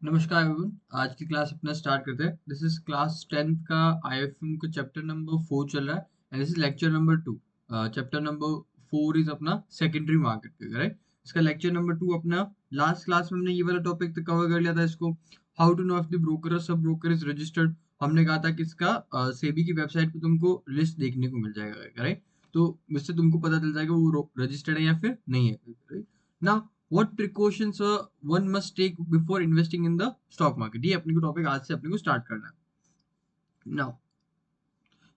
नमस्कार एवरीवन। आज की क्लास अपना स्टार्ट करते हैं। दिस इज क्लास 10th का आईएफएम का चैप्टर नंबर 4 चल रहा है and this is lecture number 2। Chapter number 4 is अपना सेकेंडरी मार्केट का, राइट। इसका लेक्चर नंबर 2 अपना लास्ट क्लास में हमने ये वाला टॉपिक तो कवर कर लिया था। इसको how to know if the broker और सब ब्रोकर इज रजिस्टर्ड। हमने कहा था कि इसका सेबी की वेबसाइट पे तुमको लिस्ट देखने को मिल जाएगा, राइट। तो इससे तुमको पता चल जाएगा वो रजिस्टर्ड है या फिर नहीं है, right. Now what precautions one must take before investing in the stock market, ये अपने को टॉपिक आज से अपने को स्टार्ट करना है। नाउ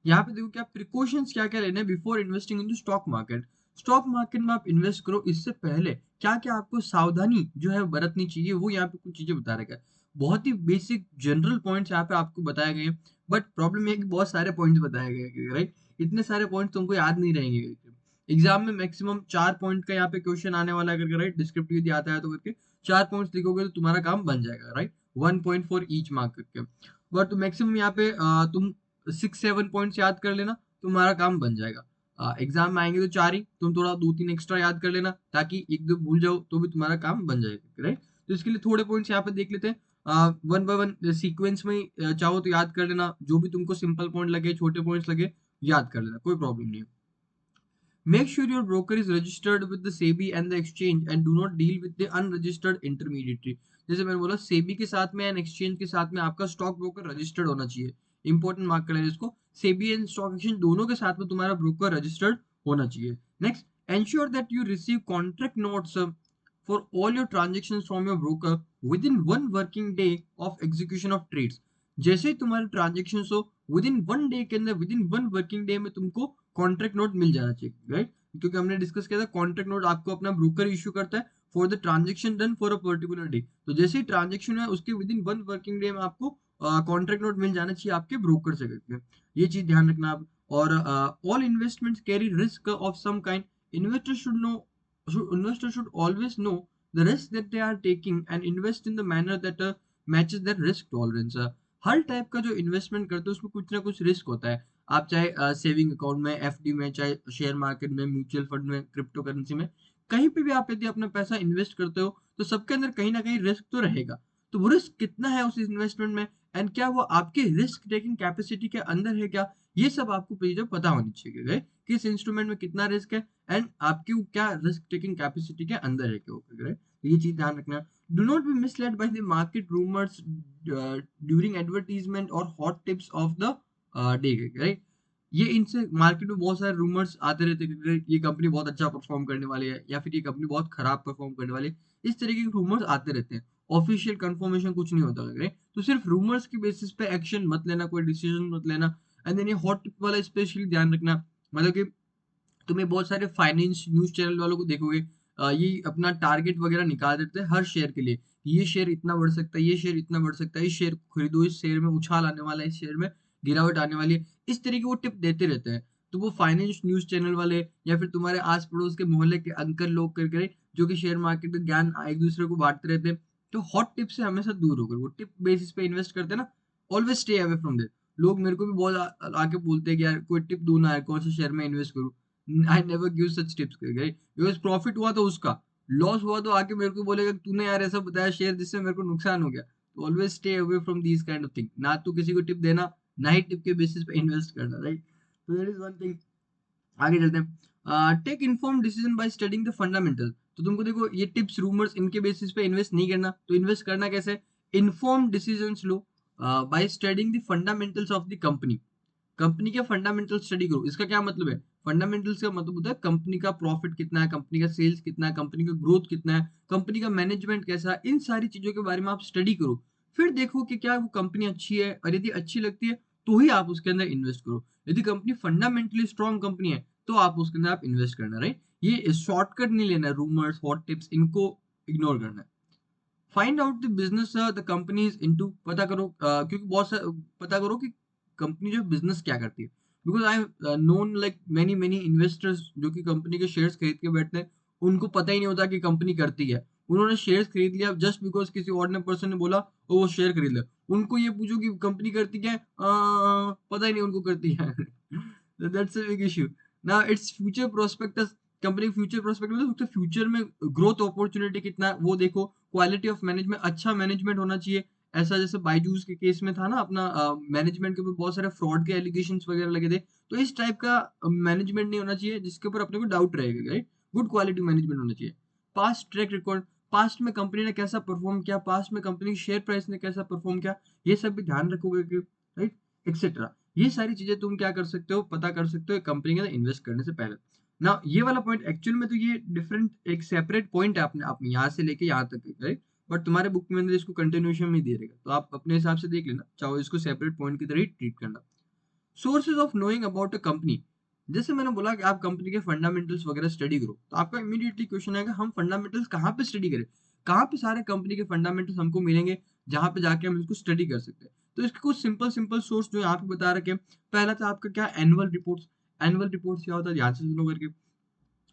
यहाँ पे देखो क्या प्रिकॉशंस क्या क्या लेने before investing in the stock market. Stock market में आप इन्वेस्ट करो इससे पहले क्या क्या आपको सावधानी जो है बरतनी चाहिए, वो यहाँ पे कुछ चीजें बता रखा है। बहुत ही बेसिक जनरल पॉइंट्स यहाँ पे आपको बताए गए हैं, बट प्रॉब्लम है कि बहुत सारे पॉइंट्स बताए गए हैं, राइट। इतने सारे पॉइंट्स तुमको याद नहीं रहेंगे। एग्जाम में मैक्सिमम 4 पॉइंट का यहाँ पे क्वेश्चन आने वाला है करके, राइट। डिस्क्रिप्टिव यदि आता है तो करके 4 पॉइंट्स लिखोगे तो तुम्हारा काम बन जाएगा, right. 1 point for each mark करके। बट मैक्सिमम यहाँ पे तुम 6-7 पॉइंट्स याद कर लेना, तुम्हारा काम बन जाएगा। एग्जाम में आएंगे तो 4 ही, तुम थोड़ा 2-3 एक्स्ट्रा याद कर लेना ताकि एक दो भूल जाओ तो भी तुम्हारा काम बन जाएगा, राइट। तो इसके लिए थोड़े पॉइंट्स यहाँ पे देख लेते हैं। वन बाय वन सीक्वेंस में चाहो तो याद कर लेना, जो भी तुमको सिंपल पॉइंट लगे, छोटे पॉइंट्स लगे, याद कर लेना, कोई प्रॉब्लम नहीं है। Make sure your broker is registered with the SEBI and the exchange and do not deal with the unregistered intermediary। जैसे मैंने बोला सेबी के साथ में एंड एक्सचेंज के साथ में आपका स्टॉक ब्रोकर रजिस्टर्ड होना चाहिए। इंपॉर्टेंट मार्क कर लेना इसको। सेबी एंड स्टॉक एक्सचेंज दोनों के साथ में तुम्हारा ब्रोकर रजिस्टर्ड होना चाहिए। Next, ensure that you receive contract notes for all your transaction from your broker within 1 working day of execution of trades. जैसे ही तुम्हारे ट्रांजेक्शन हो विद इन 1 डे के अंदर, विद इन 1 वर्किंग डे में तुमको कॉन्ट्रैक्ट नोट मिल जाना चाहिए, राइट। क्योंकि हमने डिस्कस किया था कॉन्ट्रैक्ट नोट आपको अपना ब्रोकर इश्यू करता है for the transaction done for a particular day. तो जैसे ही ट्रांजेक्शन है उसके विद इन 1 वर्किंग डे में आपको कॉन्ट्रैक्ट नोट मिल जाना चाहिए आपके ब्रोकर से करके। ये चीज ध्यान रखना आप। और all investments carry risk of some kind. Investor should know investor should always know the risk that they are taking and invest in the manner that matches their risk tolerance। Her type का जो investment करते हो उसमें कुछ ना कुछ risk होता है। आप चाहे सेविंग अकाउंट में, एफडी में, चाहे शेयर मार्केट में, म्यूचुअल फंड में, क्रिप्टो करेंसी में, कहीं पे भी आप यदि अपना पैसा इन्वेस्ट करते हो तो सबके अंदर कहीं ना कहीं रिस्क तो रहेगा। तो वो रिस्क कितना है उस इन्वेस्टमेंट में एंड क्या वो आपके रिस्क टेकिंग कैपेसिटी के अंदर है क्या, ये सब आपको चीजें पता होनी चाहिए, right? किस इंस्ट्रूमेंट में कितना रिस्क है एंड आपकी वो क्या रिस्क टेकिंग कैपेसिटी के अंदर है क्या, राइट। ये चीज ध्यान रखना। Do not be misled by the market rumours during advertisement और hot tips of the day, right. ये इनसे मार्केट में बहुत सारे रूमर्स आते रहते हैं कि ये कंपनी बहुत अच्छा परफॉर्म करने वाली है या फिर ये कंपनी बहुत खराब परफॉर्म करने वाली है। इस तरीके के रूमर्स आते रहते हैं। ऑफिशियल कंफर्मेशन कुछ नहीं होता, राइट। तो सिर्फ रूमर्स की बेसिस पे एक्शन मत लेना, कोई डिसीजन मत लेना। एंड देन ये हॉट टिप वाला स्पेशली ध्यान रखना। मतलब कि तुम्हें बहुत सारे फाइनेंस न्यूज चैनल वालों को देखोगे, ये अपना टारगेट वगैरह निकाल देते हैं हर शेयर के लिए। ये शेयर इतना बढ़ सकता है, ये शेयर इतना बढ़ सकता है, इस शेयर को खरीदो, इस शेयर में उछाल आने वाला है, इस शेयर में गिरावट आने वाली है। इस तरीके वो टिप देते रहते हैं। तो वो फाइनेंस न्यूज चैनल वाले या फिर तुम्हारे आस पड़ोस के मोहल्ले के अंकल लोग करके जो कि शेयर मार्केट का ज्ञान एक दूसरे को बांटते रहते हैं, तो हॉट टिप से हमेशा दूर होकर, वो टिप बेसिस पे इन्वेस्ट करते हैं ना, always stay away from there. लोग मेरे को भी बहुत आके बोलते हैं कि यार कोई टिप दो ना यार, कौन से शेयर में इन्वेस्ट करूं। I never give such tips, because profit हुआ तो उसका, लॉस हुआ तो आके मेरे को बोलेगा तूने यार ऐसा बताया शेयर जिससे मेरे को नुकसान हो गया। तो always stay away from these kind of thing. ना तो किसी को टिप देना, ना ही टिप के बेसिस पे इन्वेस्ट करना, राइट। तो दैट इज वन थिंग। आगे चलते हैं। Take inform decision by studying the fundamental. तो तुमको देखो ये टिप्स रूमर्स इनके बेसिस पे इन्वेस्ट नहीं करना। तो इन्वेस्ट करना कैसे? इन्फॉर्म डिसीजंस लो by studying the fundamentals of the company. Company के फंडामेंटल स्टडी करो। इसका क्या मतलब है? फंडामेंटल्स का मतलब होता है कंपनी का प्रॉफिट कितना है, कंपनी का सेल्स कितना है, कंपनी का ग्रोथ कितना है, कंपनी का मैनेजमेंट कैसा है, इन सारी चीजों के बारे में आप स्टडी करो। फिर देखो कि क्या वो कंपनी अच्छी है, और यदि अच्छी लगती है तो ही आप उसके अंदर इन्वेस्ट करो। यदि कंपनी फंडामेंटली स्ट्रॉन्ग कंपनी है तो आप उसके अंदर आप इन्वेस्ट करना, राइट। ये शॉर्टकट नहीं लेना, रूमर्स, हॉट टिप्स, इनको इग्नोर करना है। Find out the business the company is into. पता करो क्योंकि बहुत सा पता करो कि कंपनी जो बिजनेस क्या करती है। Because I known like many many investors जो कि कंपनी के शेयर्स खरीद के बैठते हैं, उनको पता ही नहीं होता कि कंपनी करती है। उन्होंने शेयर्स खरीद लिया जस्ट बिकॉज किसी और ने पर्सन ने बोला और वो शेयर खरीद लिया। उनको ये पूछो कि कंपनी करती क्या है, पता ही नहीं उनको करती है। That's a big issue. Now its future prospectus. Company future prospect मतलब फ्यूचर में ग्रोथ अपॉर्चुनिटी कितना है वो देखो। क्वालिटी ऑफ मैनेजमेंट, अच्छा मैनेजमेंट होना चाहिए। ऐसा जैसे बायजूस के केस में था ना अपना, मैनेजमेंट के ऊपर बहुत सारे फ्रॉड के एलिगेशंस वगैरह लगे थे। तो इस टाइप का मैनेजमेंट नहीं होना चाहिए जिसके ऊपर अपने को डाउट रहेगा, राइट? गुड क्वालिटी मैनेजमेंट होना चाहिए। पास्ट ट्रैक रिकॉर्ड, पास्ट में कंपनी ने कैसा परफॉर्म किया, पास्ट में कंपनी की शेयर प्राइस ने कैसा परफॉर्म किया, ये सब भी ध्यान रखोगे कि, राइट, एक्सेट्रा। ये सारी चीजें तुम क्या कर सकते हो, पता कर सकते हो कंपनी के अंदर इन्वेस्ट करने से पहले ना। ये वाला पॉइंट एक्चुअल में तो ये डिफरेंट एक सेपरेट पॉइंट है अपने आप में, यहाँ से लेके यहाँ तक, राइट? बट तुम्हारे बुक में अंदर इसको कंटिन्यूएशन में दे देगा, तो आप अपने हिसाब से देख लेना, चाहो इसको सेपरेट पॉइंट की तरह ही ट्रीट करना। Sources of knowing about a company, जैसे मैंने बोला कि आप कंपनी के फंडामेंटल्स वगैरह स्टडी करो, तो आपका इमीडिएटली क्वेश्चन आएगा हम फंडामेंटल्स कहाँ पे स्टडी करें, कहाँ पे सारे कंपनी के फंडामेंटल्स हमको मिलेंगे जहाँ पे जाके हम इसको स्टडी कर सकते हैं। तो इसके कुछ सिंपल सिंपल सोर्स जो यहाँ पे बता रखे हैं। पहला था आपका क्या, एनुअल रिपोर्ट्स। एनुअल रिपोर्ट्स क्या होता है, ध्यान से सुनो करके।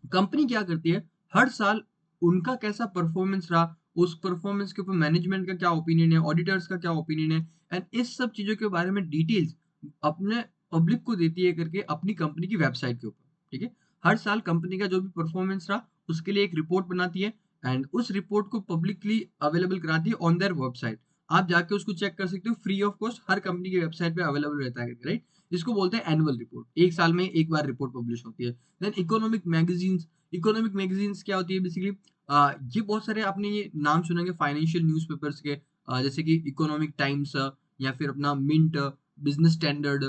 कंपनी क्या करती है, हर साल उनका कैसा परफॉर्मेंस रहा, उस परफॉर्मेंस के ऊपर मैनेजमेंट का क्या ओपिनियन है, ऑडिटर्स का क्या ओपिनियन है, एंड इस सब चीजों के बारे में डिटेल्स अपने पब्लिक को देती है करके अपनी कंपनी की वेबसाइट के ऊपर। ठीक है, हर साल कंपनी का जो भी परफॉर्मेंस रहा उसके लिए एक रिपोर्ट बनाती है, एंड उस रिपोर्ट को पब्लिकली अवेलेबल कराती है ऑन देयर वेबसाइट। आप जाके उसको चेक कर सकते हो, free of cost her company की वेबसाइट पे अवेलेबल रहता है, राइट? इसको बोलते हैं एनुअल रिपोर्ट, एक साल में एक बार रिपोर्ट पब्लिश होती है। Then economic magazines, economic magazines क्या होती है बेसिकली, ये बहुत सारे आपने ये नाम सुनेंगे फाइनेंशियल न्यूज़पेपर्स के, जैसे कि इकोनॉमिक टाइम्स, या फिर अपना Mint, Business Standard,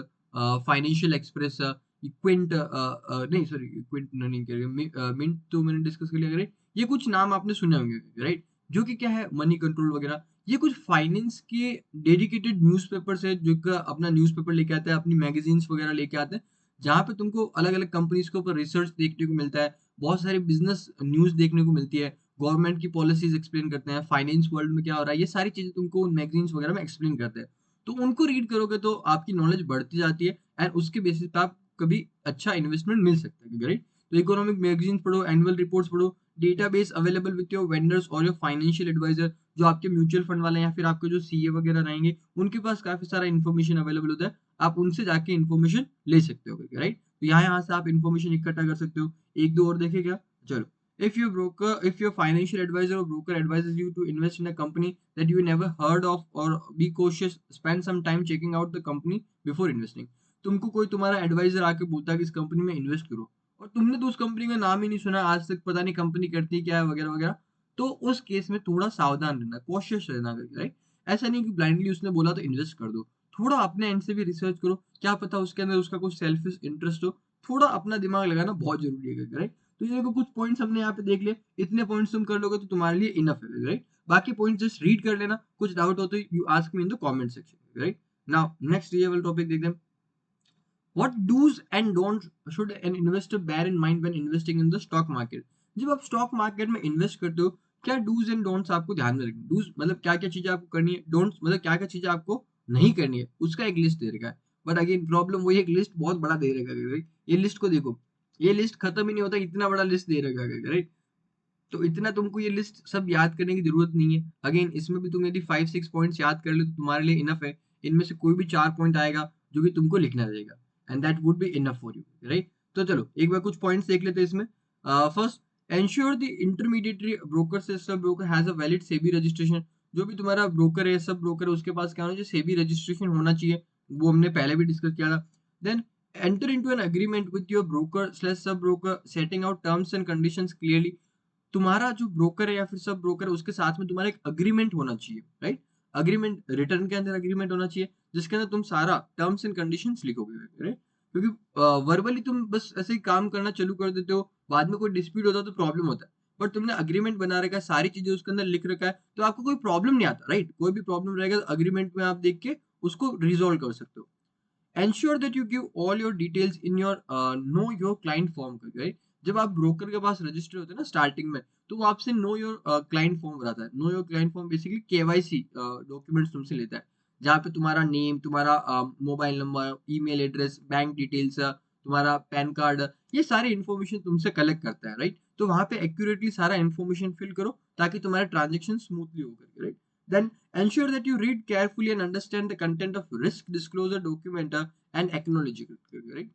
Financial Express, Quint, नहीं सॉरी क्विंट नहीं करेंगे, मिंट तो मैंने डिस्कस कर लिया, अगर ये कुछ नाम आपने सुने होंगे, राइट? जो कि क्या है, मनी कंट्रोल वगैरह, ये कुछ फाइनेंस के डेडिकेटेड न्यूज़पेपर्स है जो का अपना न्यूज़पेपर लेके आते हैं, अपनी मैगजीन्स वगैरह लेके आते हैं, जहाँ पे तुमको अलग अलग कंपनीज के ऊपर रिसर्च देखने को मिलता है, बहुत सारी बिजनेस न्यूज़ देखने को मिलती है, गवर्नमेंट की पॉलिसीज एक्सप्लेन करते हैं, फाइनेंस वर्ल्ड में क्या हो रहा है, ये सारी चीज़ें तुमको उन मैगज़ीन्स वगैरह में एक्सप्लेन करते हैं। तो उनको रीड करोगे तो आपकी नॉलेज बढ़ती जाती है, एंड उसके बेसिस पे आप कभी अच्छा इन्वेस्टमेंट मिल सकता है, राइट? तो इकोनॉमिक मैगज़ीन्स पढ़ो, एनुअल रिपोर्ट्स पढ़ो, database available with your vendors और योर फाइनेंशियल एडवाइजर, जो आपके म्यूचुअल फंड वाले हैं या फिर आपके जो सीए वगैरह रहेंगे, उनके पास काफ़ी सारा इन्फॉर्मेशन अवेलेबल होता है। आप उनसे जाके इन्फॉर्मेशन ले सकते हो, राइट? तो यहाँ-यहाँ से आप इन्फॉर्मेशन इकट्ठा कर सकते हो। 1-2 और देखें क्या? चलो। If your financial advisor or broker advises you to invest in a company that you never heard of, or be cautious, spend some time checking out the company before investing. तुमको कोई तुम्हारा एडवाइजर आके बोलता है कि इस company में invest करो, और तुमने तो उस कंपनी का नाम ही नहीं सुना, आज तक पता नहीं कंपनी करती क्या है वगैरह वगैरह, तो उस केस में थोड़ा सावधान रहना, कॉशियस रहना, राइट? ऐसा नहीं कि ब्लाइंडली उसने बोला तो इन्वेस्ट कर दो। थोड़ा अपने एंड से भी रिसर्च करो, क्या पता उसके अंदर उसका कुछ सेल्फिश इंटरेस्ट हो। थोड़ा अपना दिमाग लगाना बहुत जरूरी है, राइट? तो ये देखो कुछ पॉइंट्स हमने यहाँ पे देख लिए, इतने पॉइंट्स तुम कर लोगे तो तुम्हारे लिए इनफ है, राइट? बाकी पॉइंट्स जस्ट रीड कर लेना, कुछ डाउट हो तो you ask me in the comment section, right? Now next ये वाला टॉपिक देखते हैं। What dos and don't should an investor bear in mind when investing in the stock market. जब आप स्टॉक मार्केट में इन्वेस्ट करते हो, क्या डूज एंड डोंट्स आपको ध्यान में रखनी। डूज मतलब क्या क्या चीजें आपको करनी है, डोंट्स मतलब क्या क्या चीजें आपको नहीं करनी है, उसका एक लिस्ट दे रखा है। बट अगेन प्रॉब्लम वही, एक लिस्ट बहुत बड़ा दे रखा है, right? ये लिस्ट को देखो, ये लिस्ट खत्म ही नहीं होता, इतना बड़ा लिस्ट दे रखा है, राइट? तो इतना तुमको ये लिस्ट सब याद करने की जरूरत नहीं है। अगेन इसमें भी तुम यदि 5-6 पॉइंट्स याद कर लो तो तुम्हारे लिए इनफ है। इनमें से कोई भी 4 पॉइंट आएगा जो कि तुमको लिखना रहेगा, and that would be enough for you, right? तो चलो एक बार कुछ पॉइंट्स देख लेते हैं इसमें। First, ensure the intermediary broker से sub broker has a valid SEBI registration. जो भी तुम्हारा ब्रोकर है, सब ब्रोकर है, उसके पास क्या होना चाहिए, सेबी रजिस्ट्रेशन होना चाहिए। वो हमने पहले भी डिस्कस किया था। Then enter into an agreement with your broker slash sub broker setting out terms and conditions clearly. तुम्हारा जो ब्रोकर है या फिर सब ब्रोकर है उसके साथ में तुम्हारा एक अग्रीमेंट होना चाहिए, राइट? अग्रीमेंट, रिटर्न के अंदर अग्रीमेंट होना चाहिए जिसके अंदर तुम सारा टर्म्स एंड कंडीशंस लिखोगे, राइट? क्योंकि वर्बली तुम बस ऐसे ही काम करना चालू कर देते हो, बाद में कोई डिस्प्यूट होता है तो प्रॉब्लम होता है। बट तुमने अग्रीमेंट बना रखा है, सारी चीजें उसके अंदर लिख रखा है, तो आपको कोई प्रॉब्लम नहीं आता, राइट? कोई भी प्रॉब्लम रहेगा तो अग्रीमेंट में आप देख के उसको रिजोल्व कर सकते हो। Ensure that you give all your details in your know your client form, right? जब आप ब्रोकर के पास रजिस्टर होते हैं ना स्टार्टिंग में, तो वो आपसे नो योर क्लाइंट फॉर्म बनाता है। Know your client form basically KYC documents तुमसे लेता है, जहाँ पे तुम्हारा नेम, तुम्हारा mobile number, email address, bank details, तुम्हारा पैन कार्ड, ये सारी इन्फॉर्मेशन तुमसे कलेक्ट करता है, राइट? तो वहाँ पे एक्यूरेटली सारा इन्फॉर्मेशन फिल करो ताकि तुम्हारा ट्रांजेक्शन स्मूथली हो करके, right? Then ensure that you read carefully and understand the content of risk disclosure document and acknowledge it, right?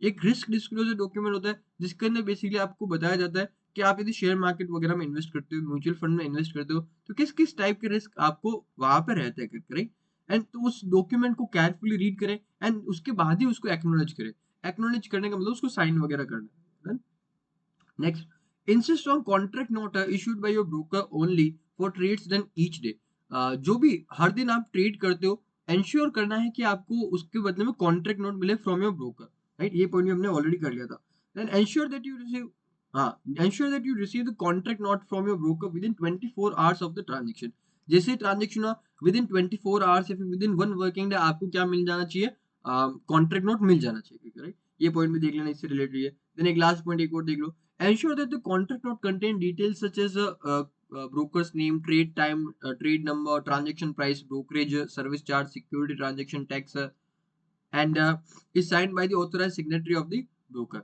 एक रिस्क डिस्क्लोजर डॉक्यूमेंट होता है जिसके अंदर बेसिकली आपको बताया जाता है कि आप यदि शेयर मार्केट वगैरह में इन्वेस्ट करते हो, म्यूचुअल फंड में इन्वेस्ट करते हो, तो किस-किस टाइप के रिस्क आपको वहाँ पे रहते हैं करके, राइट? एंड तो उस डॉक्यूमेंट को केयरफुली रीड करें एंड उसके बाद ही उसको एक्नॉलेज करें। एक्नॉलेज करने का मतलब उसको साइन वगैरह करना है। Next, insist on contract note issued by your broker only for trades done each day. जो भी हर दिन आप ट्रेड करते हो, एंश्योर करना है कि आपको उसके बदले में कॉन्ट्रैक्ट नोट मिले फ्रॉम योर ब्रोकर, राइट? ये पॉइंट भी हमने ऑलरेडी कर लिया था। Then ensure that you receive हाँ, ensure that you receive the contract note from your broker within 24 hours of the transaction. जैसे ही ट्रांजेक्शन हुआ, विद इन 24 आवर्स या फिर विद इन 1 वर्किंग डे आपको क्या मिल जाना चाहिए? कॉन्ट्रैक्ट नोट मिल जाना चाहिए, राइट? ये पॉइंट भी देख लेना, इससे रिलेटेड है। देन एक लास्ट पॉइंट एक और देख लो। Ensure that the contract note contain details such as broker's name, trade time, trade number, transaction price, brokerage, service charge, security transaction tax, and is signed by the authorized signatory of the broker.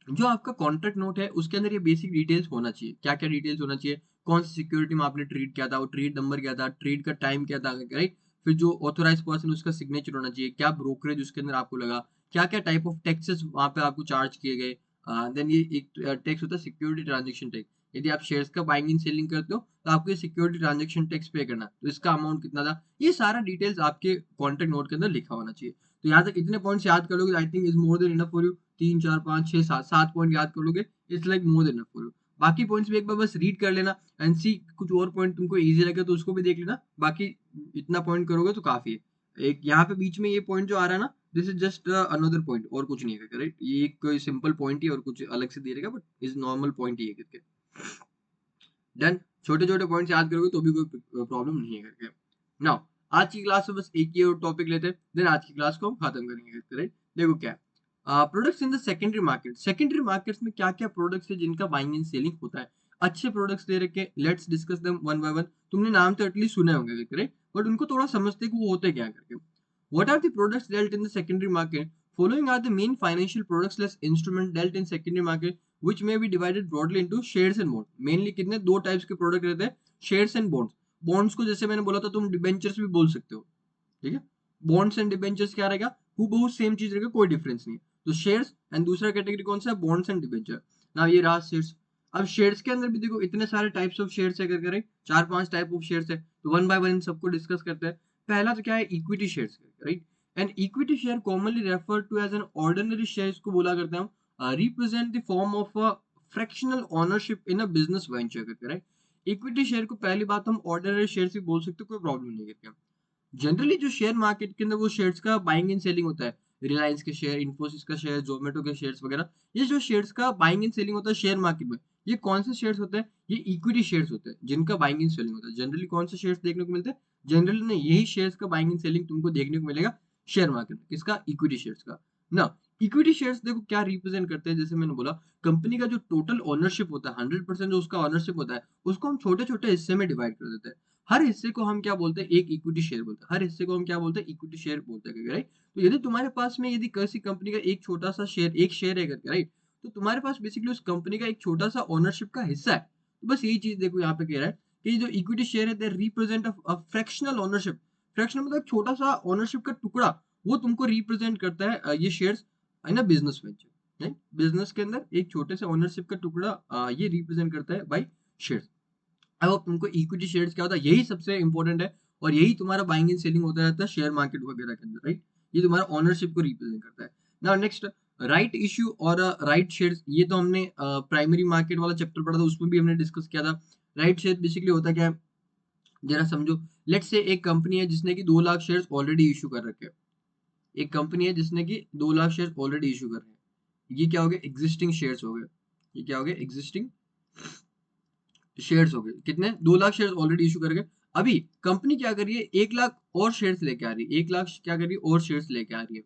जो आपका contract note है उसके अंदर ये basic details होना चाहिए। क्या-क्या details होना चाहिए? कौन सी सिक्योरिटी में आपने ट्रेड किया था, वो ट्रेड नंबर क्या था, ट्रेड का टाइम क्या था, राइट? फिर जो ऑथराइज्ड पर्सन उसका सिग्नेचर होना चाहिए, क्या ब्रोकरेज उसके अंदर आपको लगा, क्या-क्या टाइप ऑफ टैक्सेस वहाँ पे आपको चार्ज किए गए। देन ये एक टैक्स होता है सिक्योरिटी ट्रांजेक्शन टैक्स। यदि आप शेयर्स का बाइंग एंड सेलिंग करते हो तो आपको ये सिक्योरिटी ट्रांजेक्शन टैक्स पे करना है। तो इसका अमाउंट कितना था? ये सारा डिटेल्स आपके कॉन्ट्रैक्ट नोट के अंदर लिखा होना चाहिए। तो यहाँ तक इतने पॉइंट्स याद कर लोगे, I think is more than enough for you. 3, 4, 5, 6, 7 7 point याद कर लोगे, it's like more than enough for you. बाकी पॉइंट्स भी एक बार बस रीड कर लेना एंड सी कुछ और पॉइंट तुमको ईज़ी लगे तो उसको भी देख लेना। बाकी इतना पॉइंट करोगे तो काफ़ी है। एक यहाँ पे बीच में ये पॉइंट जो आ रहा है ना, this is just another point और कुछ नहीं है, करेक्ट? ये एक सिंपल पॉइंट ही और कुछ अलग से दे देगा बट इज़ नॉर्मल पॉइंट ही है करके। डन। छोटे-छोटे पॉइंट्स याद करोगे तो भी कोई प्रॉब्लम नहीं है करके। नाउ आज की क्लास में बस एक ही और टॉपिक लेते हैं, देन आज की क्लास को हम खत्म करेंगे करके, राइट? देखो क्या है, products in the secondary market. Secondary markets में क्या-क्या प्रोडक्ट्स है जिनका बाइंग एंड सेलिंग होता है। अच्छे प्रोडक्ट्स दे रखे, let's discuss them one by one. तुमने नाम तो एटलीस्ट सुने होंगे करके, राइट? बट उनको थोड़ा समझते कि वो होते क्या हैं करके। What are the products dealt in the secondary market? Following are the main financial products less instrument dealt in secondary market, which may be divided broadly into shares and bonds. Mainly कितने दो types के product रहते हैं, shares and bonds. Bonds को जैसे मैंने बोला था तुम डिबेंचर्स भी बोल सकते हो, ठीक है? बॉन्ड्स एंड डिबेंचर्स क्या रहेगा? हूबहू सेम चीज रहेगा, कोई डिफरेंस नहीं है। तो शेयर्स एंड दूसरा कैटेगरी कौन सा है? Bonds and debenture. ना ये रहा शेयर्स। अब शेयर्स के अंदर भी देखो इतने सारे टाइप्स ऑफ शेयर्स है करके, राइट? 4-5 टाइप ऑफ शेयर्स है। तो वन बाय वन इन सबको डिस्कस करते हैं। पहला तो क्या है? Equity shares, right? And equity share commonly refer to as an ordinary share, इसको बोला करते हैं हम, represent the form of a fractional ownership in a business venture करके, राइट? इक्विटी शेयर को पहली बात हम ऑर्डिनरी शेयर से बोल सकते हो, कोई प्रॉब्लम नहीं करके। जनरली जो शेयर मार्केट के अंदर वो शेयर्स का बाइंग एंड सेलिंग होता है, रिलायंस के शेयर, इन्फोसिस का शेयर, जोमेटो के शेयर्स वगैरह, ये जो शेयर्स का बाइंग एंड सेलिंग होता है शेयर मार्केट में, ये कौन से शेयर्स होते हैं? ये इक्विटी शेयर्स होते हैं जिनका बाइंग एंड सेलिंग होता है। जनरली कौन से शेयर्स देखने को मिलते हैं? जनरली नहीं, यही शेयर्स का बाइंग एंड सेलिंग तुमको देखने को मिलेगा शेयर मार्केट में। किसका? इक्विटी शेयर्स का। ना इक्विटी शेयर्स देखो क्या रिप्रेजेंट करते हैं, जैसे मैंने बोला कंपनी का जो टोटल ओनरशिप होता है, 100% जो उसका ओनरशिप होता है, उसको हम छोटे छोटे हिस्से में डिवाइड कर देते हैं। हर हिस्से को हम क्या बोलते हैं? एक इक्विटी शेयर बोलते हैं। हर हिस्से को हम क्या बोलते हैं? इक्विटी शेयर बोलते हैं, राइट? तो यदि तुम्हारे पास में यदि किसी कंपनी का एक छोटा-सा शेयर, एक शेयर है करके, राइट? तो तुम्हारे पास बेसिकली उस कंपनी का एक छोटा-सा ओनरशिप का हिस्सा है। तो बस यही चीज़ देखो यहाँ पे कह रहा है कि जो इक्विटी शेयर है they represent a fractional ownership. Fractional मतलब छोटा-सा ओनरशिप का टुकड़ा, वो तुमको रिप्रेजेंट करता है ये shares in a business venture, right? Business के अंदर एक छोटे से ओनरशिप का टुकड़ा ये रिप्रेजेंट करता है बाय शेयर्स। अब तुमको इक्विटी शेयर्स क्या होता है? यही सबसे इंपॉर्टेंट है और यही तुम्हारा बाइंग एंड सेलिंग होता रहता है शेयर मार्केट वगैरह के अंदर, राइट? ये तुम्हारा ओनरशिप को रिप्रेजेंट करता है। नाउ नेक्स्ट, राइट इश्यू और राइट शेयर्स, ये तो हमने प्राइमरी मार्केट वाला चैप्टर पढ़ा था, उसमें भी हमने डिस्कस किया था। राइट शेयर बेसिकली होता क्या है, जरा समझो। लेट्स से एक कंपनी है जिसने कि 2 लाख शेयर्स ऑलरेडी इश्यू कर रखे हैं। एक कंपनी है जिसने कि 2 लाख शेयर्स ऑलरेडी इश्यू कर रहे हैं। ये क्या हो गया? एग्जिस्टिंग शेयर्स हो गए। ये क्या हो गया? एग्जिस्टिंग शेयर्स हो गए। कितने? 2 लाख शेयर्स ऑलरेडी इश्यू कर गए। अभी कंपनी क्या कर रही है? 1 लाख और शेयर्स लेके आ रही है। 1 लाख क्या कर रही है? और शेयर्स लेके आ रही है।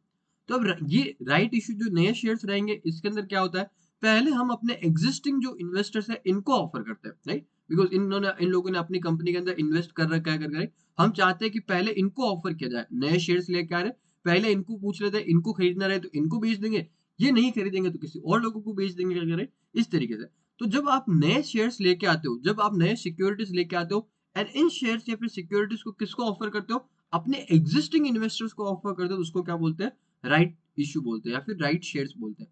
तो अब ये राइट इश्यू जो नए शेयर्स रहेंगे इसके अंदर क्या होता है? पहले हम अपने एग्जिस्टिंग जो इन्वेस्टर्स है इनको ऑफर करते हैं, राइट? बिकॉज़ इन लोगों ने अपनी कंपनी के अंदर इन्वेस्ट कर रखा है करके, राइट? हम चाहते हैं कि पहले इनको ऑफर किया जाए। नए शेयर्स लेके आ रहे हैं, पहले इनको पूछ लेते हैं, इनको खरीदना रहे तो इनको बेच देंगे, ये नहीं खरीदेंगे तो किसी और लोगों को बेच देंगे करके, राइट? इस तरीके से। तो जब आप नए शेयर्स लेके आते हो, जब आप नए सिक्योरिटीज लेके आते हो एंड इन शेयर्स या फिर सिक्योरिटीज को किसको ऑफर करते हो? अपने एग्जिस्टिंग इन्वेस्टर्स को ऑफर करते हो, तो उसको क्या बोलते हैं? राइट इश्यू बोलते हैं या फिर राइट शेयर्स बोलते हैं।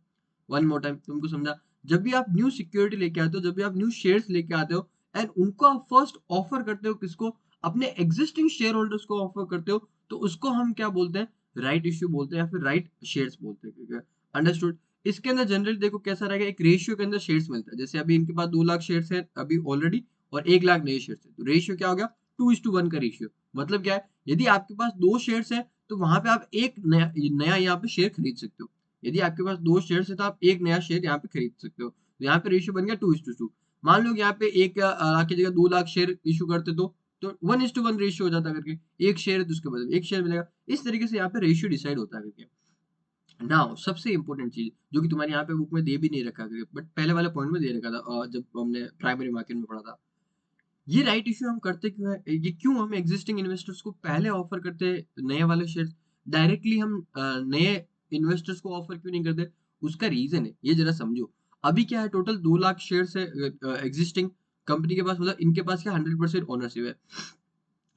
वन मोर टाइम तुमको समझा। जब भी आप न्यू सिक्योरिटी लेके आते हो, जब भी आप न्यू शेयर्स लेके आते हो एंड उनको आप फर्स्ट ऑफर करते हो किसको? अपने एग्जिस्टिंग शेयर होल्डर्स को ऑफर करते हो, तो उसको हम क्या बोलते हैं? राइट इश्यू बोलते हैं या फिर राइट शेयर्स बोलते हैं, ठीक है? अंडरस्टूड? इसके अंदर जनरली देखो कैसा रहेगा, एक रेशियो के अंदर शेयर्स मिलता है। जैसे अभी इनके पास 2 लाख शेयर्स है अभी ऑलरेडी और 1 लाख नए शेयर्स है। तो रेशियो क्या हो गया? 2:1 का रेशियो। मतलब क्या है? यदि आपके पास 2 शेयर्स है, तो वहाँ पे आप एक नया नया यहाँ पे शेयर खरीद सकते हो। यदि आपके पास 2 शेयर्स है, तो आप एक नया शेयर यहाँ पे खरीद सकते हो। तो यहाँ पे रेशियो बन गया 2:2। मान लो कि यहाँ पे 1 लाख की जगह 2 लाख शेयर इश्यू करते तो 1:1 रेशियो हो जाता करके। एक शेयर है तो उसके बदले 1 शेयर मिलेगा। इस तरीके से यहाँ पे रेशियो डिसाइड होता है करके। नाउ सबसे इंपॉर्टेंट चीज़ जो कि तुम्हारे यहाँ पे बुक में दे भी नहीं रखा करके, बट पहले वाले पॉइंट में दे रखा था जब हमने प्राइमरी मार्केट में पढ़ा था। ये राइट इश्यू हम करते क्यों है? ये क्यों हम एग्जिस्टिंग इन्वेस्टर्स को पहले ऑफर करते हैं नए वाले शेयर? डायरेक्टली हम नए इन्वेस्टर्स को ऑफर क्यों नहीं करते? उसका रीजन है, ये जरा समझो। अभी क्या है, टोटल 2 लाख शेयर्स है एग्जिस्टिंग कंपनी के पास, मतलब इनके पास क्या 100% ओनरशिप है।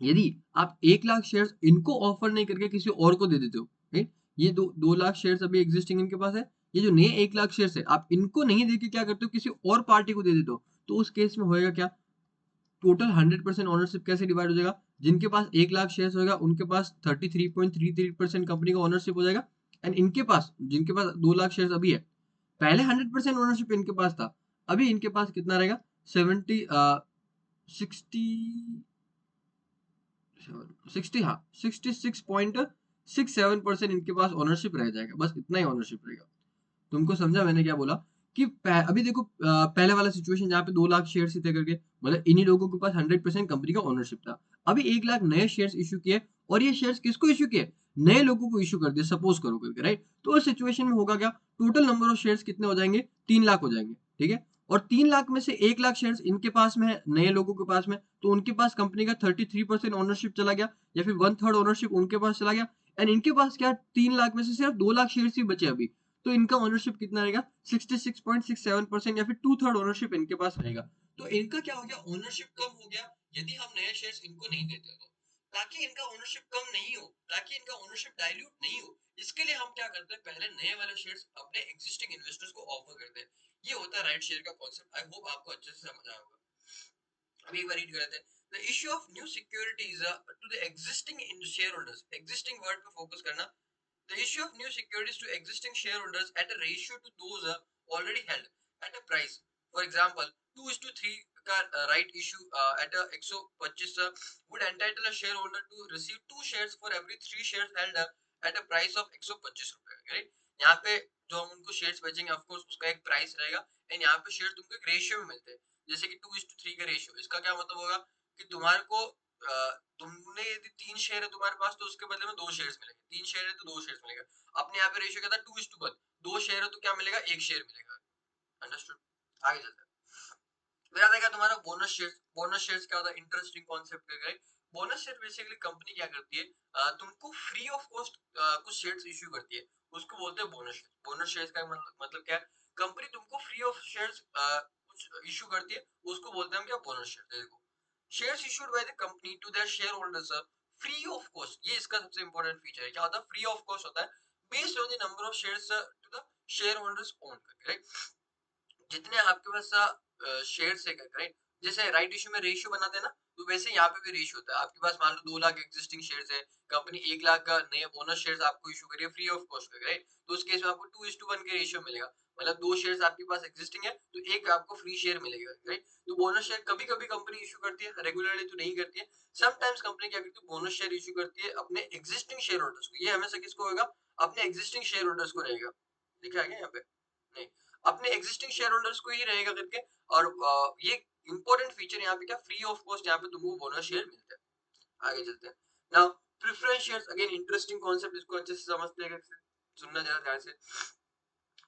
यदि आप 1 लाख शेयर्स इनको ऑफर नहीं करके किसी और को दे देते हो, राइट? ये 2 लाख शेयर्स अभी एग्जिस्टिंग इनके पास है। ये जो नए 1 लाख शेयर्स है, आप इनको नहीं देके क्या करते हो, किसी और पार्टी को दे देते हो। तो उस केस में होएगा क्या? टोटल 100% ओनरशिप कैसे डिवाइड हो जाएगा? जिनके पास 1 लाख शेयर्स होगा, उनके पास 33.33% कंपनी का ओनरशिप हो जाएगा एंड इनके पास, जिनके पास 2 लाख शेयर्स अभी है, पहले 100% ओनरशिप इनके पास था। अभी इनके पास कितना रहेगा? 70 60 60, हाँ, 66.67% इनके पास ओनरशिप रह जाएगा। बस इतना ही ओनरशिप रहेगा। तुमको समझा मैंने क्या बोला? कि अभी देखो पहले वाला सिचुएशन जहाँ पे 2 लाख शेयर्स ही थे करके, मतलब इन्हीं लोगों के पास 100% कंपनी का ओनरशिप था। अभी 1 लाख नए शेयर्स इश्यू किए और ये शेयर्स किसको इश्यू किए? नए लोगों को इश्यू कर दिए, सपोज करो करके, राइट? तो उस सिचुएशन में होगा क्या? टोटल नंबर ऑफ शेयर्स कितने हो जाएंगे? 3 लाख हो जाएंगे, ठीक है? और 3 लाख में से 1 लाख शेयर्स इनके पास में है, नए लोगों के पास में, तो उनके पास कंपनी का 33% ओनरशिप चला गया या फिर 1/3 ओनरशिप उनके पास चला गया एंड इनके पास क्या, 3 लाख में से सिर्फ 2 लाख शेयर्स ही बचे अभी। तो इनका ओनरशिप कितना रहेगा? 66.67% या फिर 2/3 ओनरशिप इनके पास रहेगा। तो इनका क्या हो गया? ओनरशिप कम हो गया यदि हम नए शेयर्स इनको नहीं देते तो। ताकि इनका ओनरशिप कम नहीं हो, ताकि इनका ओनरशिप डाइल्यूट नहीं हो, इसके लिए हम क्या करते हैं? पहले नए वाले शेयर्स अपने एग्जिस्टिंग इन्वेस्टर्स को ऑफर करते हैं। ये होता है राइट शेयर का कॉन्सेप्ट। आई होप आपको अच्छे से समझ आया होगा। अभी एक बार रीड कर लेते हैं। The issue of new securities to the existing share holders. Existing word पे फोकस करना। The issue of new securities to existing shareholders at a ratio to those already held at a price. For example, 2:3 का right issue at a 125 would entitle a shareholder to receive 2 shares for every 3 shares held at a price of 125 रुपए, right? यहाँ पे जो हम उनको shares बेचेंगे, of course उसका एक प्राइस रहेगा एंड यहाँ पे शेयर तुमको एक रेशियो में मिलते हैं, जैसे कि 2:3 का रेशियो। इसका क्या मतलब होगा कि तुम्हारे को तुमने यदि 3 शेयर है तुम्हारे पास, तो उसके बदले में 2 शेयर्स मिलेंगे। 3 शेयर है तो 2 शेयर्स मिलेगा। अपने यहाँ पे रेशियो क्या था? 2:1। 2 शेयर है तो क्या मिलेगा? 1 शेयर मिलेगा। अंडरस्टूड? आगे चलते हैं। फिर आता है तुम्हारा बोनस शेयर्स। बोनस शेयर्स क्या होता है? इंटरेस्टिंग कॉन्सेप्ट है। बोनस शेयर बेसिकली कंपनी क्या करती है, तुमको फ्री ऑफ कॉस्ट कुछ शेयर्स इश्यू करती है, उसको बोलते हैं बोनस शेयर। बोनस शेयर्स का मतलब क्या है? कंपनी तुमको फ्री ऑफ शेयर्स कुछ इश्यू करती है, उसको बोलते हैं हम क्या? Bonus share. देखो, shares issued by the company to their shareholders free of cost. ये इसका सबसे इंपॉर्टेंट फीचर है। क्या होता है? फ्री ऑफ कॉस्ट होता है, based on the number of shares to the share holders own करके, राइट? जितने आपके पास शेयर्स है, राइट? जैसे राइट इशू में रेशियो बनाते हैं ना, तो वैसे यहाँ पे भी रेशियो होता है। आपके पास मान लो 2 लाख एग्जिस्टिंग शेयर्स है, कंपनी 1 लाख का नए बोनस शेयर्स आपको इशू करिए फ्री ऑफ कॉस्ट पे, राइट? तो उस केस में आपको 2:1 के रेशियो मिलेगा। मतलब 2 शेयर्स आपके पास एग्जिस्टिंग है तो एक आपको फ्री शेयर मिलेगा, राइट? तो बोनस शेयर कभी-कभी कंपनी इशू करती है, रेगुलरली तो नहीं करती है। समटाइम्स कंपनी क्या करती है? बोनस शेयर इशू करती है अपने एग्जिस्टिंग शेयर होल्डर्स को। ये हमेशा किसको होगा? अपने एग्जिस्टिंग शेयर होल्डर्स को रहेगा। लिखा है क्या यहाँ पे? नहीं, अपने एग्जिस्टिंग शेयर होल्डर्स को ही रहेगा करके। और ये इंपॉर्टेंट फीचर यहाँ पे क्या? फ्री ऑफ कॉस्ट यहाँ पे तुमको बोनस शेयर मिलता है। आगे चलते हैं। Now preference shares, again interesting concept, इसको अच्छे से समझते हैं, सुनना जरा ध्यान से।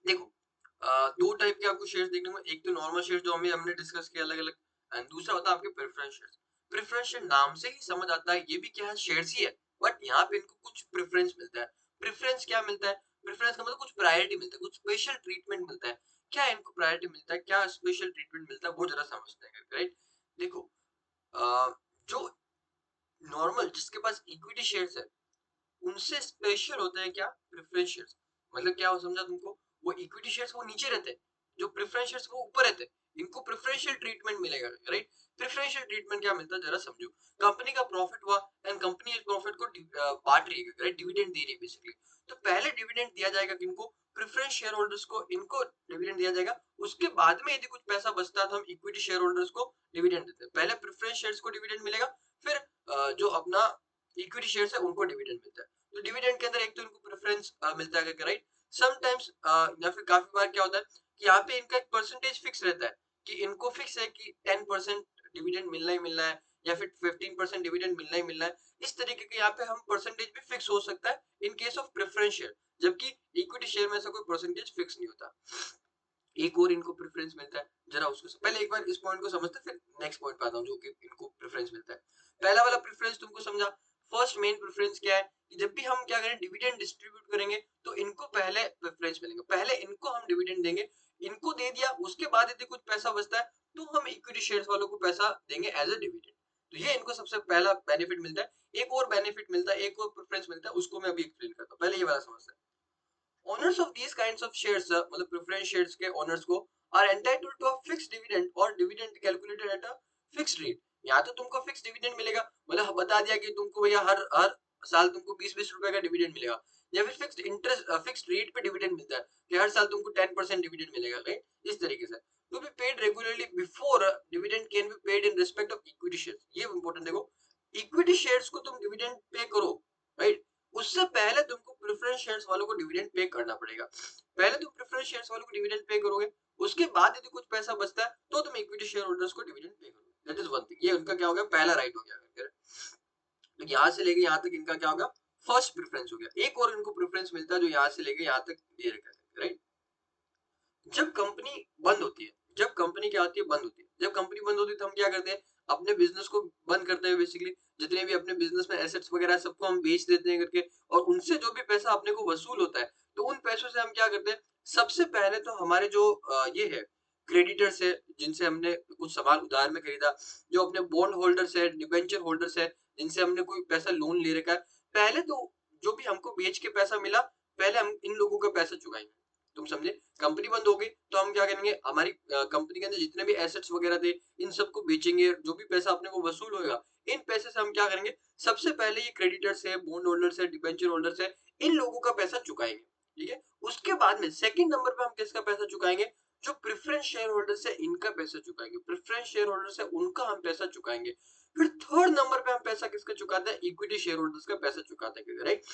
देखो, दो टाइप के आपको शेयर्स देखने को, एक तो नॉर्मल शेयर जो हमें हमने डिस्कस किया अलग अलग, एंड दूसरा होता है आपके प्रेफरेंस शेयर्स। प्रेफरेंस शेयर नाम से ही समझ आता है, ये भी क्या है? शेयर्स ही है, बट यहाँ पे इनको कुछ प्रेफरेंस मिलता है। प्रेफरेंस क्या मिलता है? प्रेफरेंस का मतलब कुछ प्रायोरिटी मिलता है, कुछ स्पेशल ट्रीटमेंट मिलता है। क्या इनको प्रायोरिटी मिलता है, क्या स्पेशल ट्रीटमेंट मिलता है, वो जरा समझते हैं, राइट? देखो, जो नॉर्मल जिसके पास इक्विटी शेयर्स है, उनसे स्पेशल होता है क्या? Preference shares. मतलब क्या हो, समझा तुमको? वो इक्विटी शेयर्स वो नीचे रहते हैं, जो प्रेफरेंस शेयर्स वो ऊपर रहते हैं, इनको प्रेफरेंशियल ट्रीटमेंट मिलेगा, राइट? प्रेफरेंशियल ट्रीटमेंट क्या मिलता है जरा समझो। कंपनी का प्रॉफिट हुआ एंड कंपनी इस प्रॉफिट को बांट रही है, राइट? डिविडेंड दे रही है बेसिकली। तो पहले डिविडेंड दिया जाएगा किनको? प्रेफरेंस शेयर होल्डर्स को, इनको डिविडेंड दिया जाएगा। उसके बाद में यदि कुछ पैसा बचता है तो हम इक्विटी शेयर होल्डर्स को डिविडेंड देते हैं। पहले प्रेफरेंस शेयर्स को डिविडेंड मिलेगा, फिर जो अपना इक्विटी शेयर्स है उनको डिविडेंड मिलता है। तो डिविडेंड के अंदर एक तो इनको प्रेफरेंस मिलता है, राइट? समटाइम्स या फिर काफी बार क्या होता है कि यहाँ पे इनका एक परसेंटेज फिक्स रहता है कि इनको फिक्स है कि 10% डिविडेंड मिलना ही मिलना है या फिर 15% डिविडेंड मिलना ही मिलना है। इस तरीके के यहाँ पे हम परसेंटेज भी फिक्स हो सकता है इन केस ऑफ प्रेफरेंस शेयर, जबकि इक्विटी शेयर में ऐसा कोई परसेंटेज फिक्स नहीं होता। एक और इनको प्रेफरेंस मिलता है, जरा उसको पहले एक बार इस पॉइंट को समझते हैं, फिर नेक्स्ट पॉइंट पे आता हूँ जो कि इनको प्रेफरेंस मिलता है। पहला वाला प्रेफरेंस तुमको समझा। फर्स्ट मेन प्रेफरेंस क्या है कि जब भी हम क्या करें डिविडेंड डिस्ट्रीब्यूट करेंगे तो इनको पहले प्रेफरेंस मिलेंगे, पहले इनको हम डिविडेंड देंगे, इनको दे दिया, उसके बाद यदि कुछ पैसा बचता है तो हम इक्विटी शेयर्स वालों को पैसा देंगे एज अ डिविडेंड। तो ये इनको सबसे पहला बेनिफिट मिलता है। एक और बेनिफिट मिलता है, एक और प्रेफरेंस मिलता है, उसको मैं अभी एक्सप्लेन करता हूँ। पहले ये वाला समझते हैं। Owners of these kinds of shares मतलब प्रेफरेंस शेयर्स के ओनर्स को are entitled to a fixed dividend or dividend calculated at a fixed rate। यहाँ तो तुमको फिक्स डिविडेंड मिलेगा, मतलब बता दिया कि तुमको भैया हर हर साल तुमको 20-20 रुपए का डिविडेंड मिलेगा, या फिर फिक्स्ड इंटरेस्ट फिक्स्ड रेट पे डिविडेंड मिलता है कि हर साल तुमको 10% डिविडेंड मिलेगा, राइट? इस तरीके से to be paid regularly before dividend can be paid in respect of equity shares. ये इंपॉर्टेंट देखो, इक्विटी शेयर्स को तुम डिविडेंड पे करो, राइट? उससे पहले तुमको प्रेफरेंस शेयर्स वालों को डिविडेंड पे करना पड़ेगा। पहले तुम प्रेफरेंस शेयर्स वालों को डिविडेंड पे करोगे, उसके बाद यदि कुछ पैसा बचता है तो तुम इक्विटी शेयर होल्डर्स को डिविडेंड पे करोगे। That is one thing. ये उनका क्या हो गया, पहला राइट हो गया। तो यहाँ से लेके यहाँ तक इनका क्या होगा, फर्स्ट प्रेफरेंस हो गया। एक और इनको प्रेफरेंस मिलता है जो यहाँ से लेके यहाँ तक दे रखा है, राइट? जब कंपनी बंद होती है, जब कंपनी क्या होती है, बंद होती है, जब कंपनी बंद होती है तो हम क्या करते हैं, अपने बिजनेस को बंद करते हैं बेसिकली। जितने भी अपने बिजनेस में एसेट्स वगैरह सबको हम बेच देते हैं करके, और उनसे जो भी पैसा अपने को वसूल होता है तो उन पैसों से हम क्या करते हैं, सबसे पहले तो हमारे जो ये है क्रेडिटर्स है जिनसे हमने कुछ सामान उधार में खरीदा, जो अपने बॉन्ड होल्डर्स है, डिबेंचर होल्डर्स है जिनसे हमने कोई पैसा लोन ले रखा है, पहले तो जो भी हमको बेच के पैसा मिला, पहले हम इन लोगों का पैसा चुकाएंगे। तुम समझे? कंपनी बंद हो गई तो हम क्या करेंगे, हमारी कंपनी के अंदर जितने भी एसेट्स वगैरह थे इन सबको बेचेंगे, जो भी पैसा अपने को वसूल होगा इन पैसे से हम क्या करेंगे, सबसे पहले ये क्रेडिटर्स है, बॉन्ड होल्डर्स है, डिबेंचर होल्डर्स है, इन लोगों का पैसा चुकाएंगे। ठीक है? उसके बाद में सेकंड नंबर पे हम किसका पैसा चुकाएंगे, जो प्रेफरेंस शेयर होल्डर्स है इनका पैसा चुकाएंगे, प्रेफरेंस शेयर होल्डर्स है उनका हम पैसा चुकाएंगे। फिर थर्ड नंबर पे हम पैसा किसका चुकाते हैं, इक्विटी शेयर होल्डर्स का पैसा चुकाते हैं, राइट?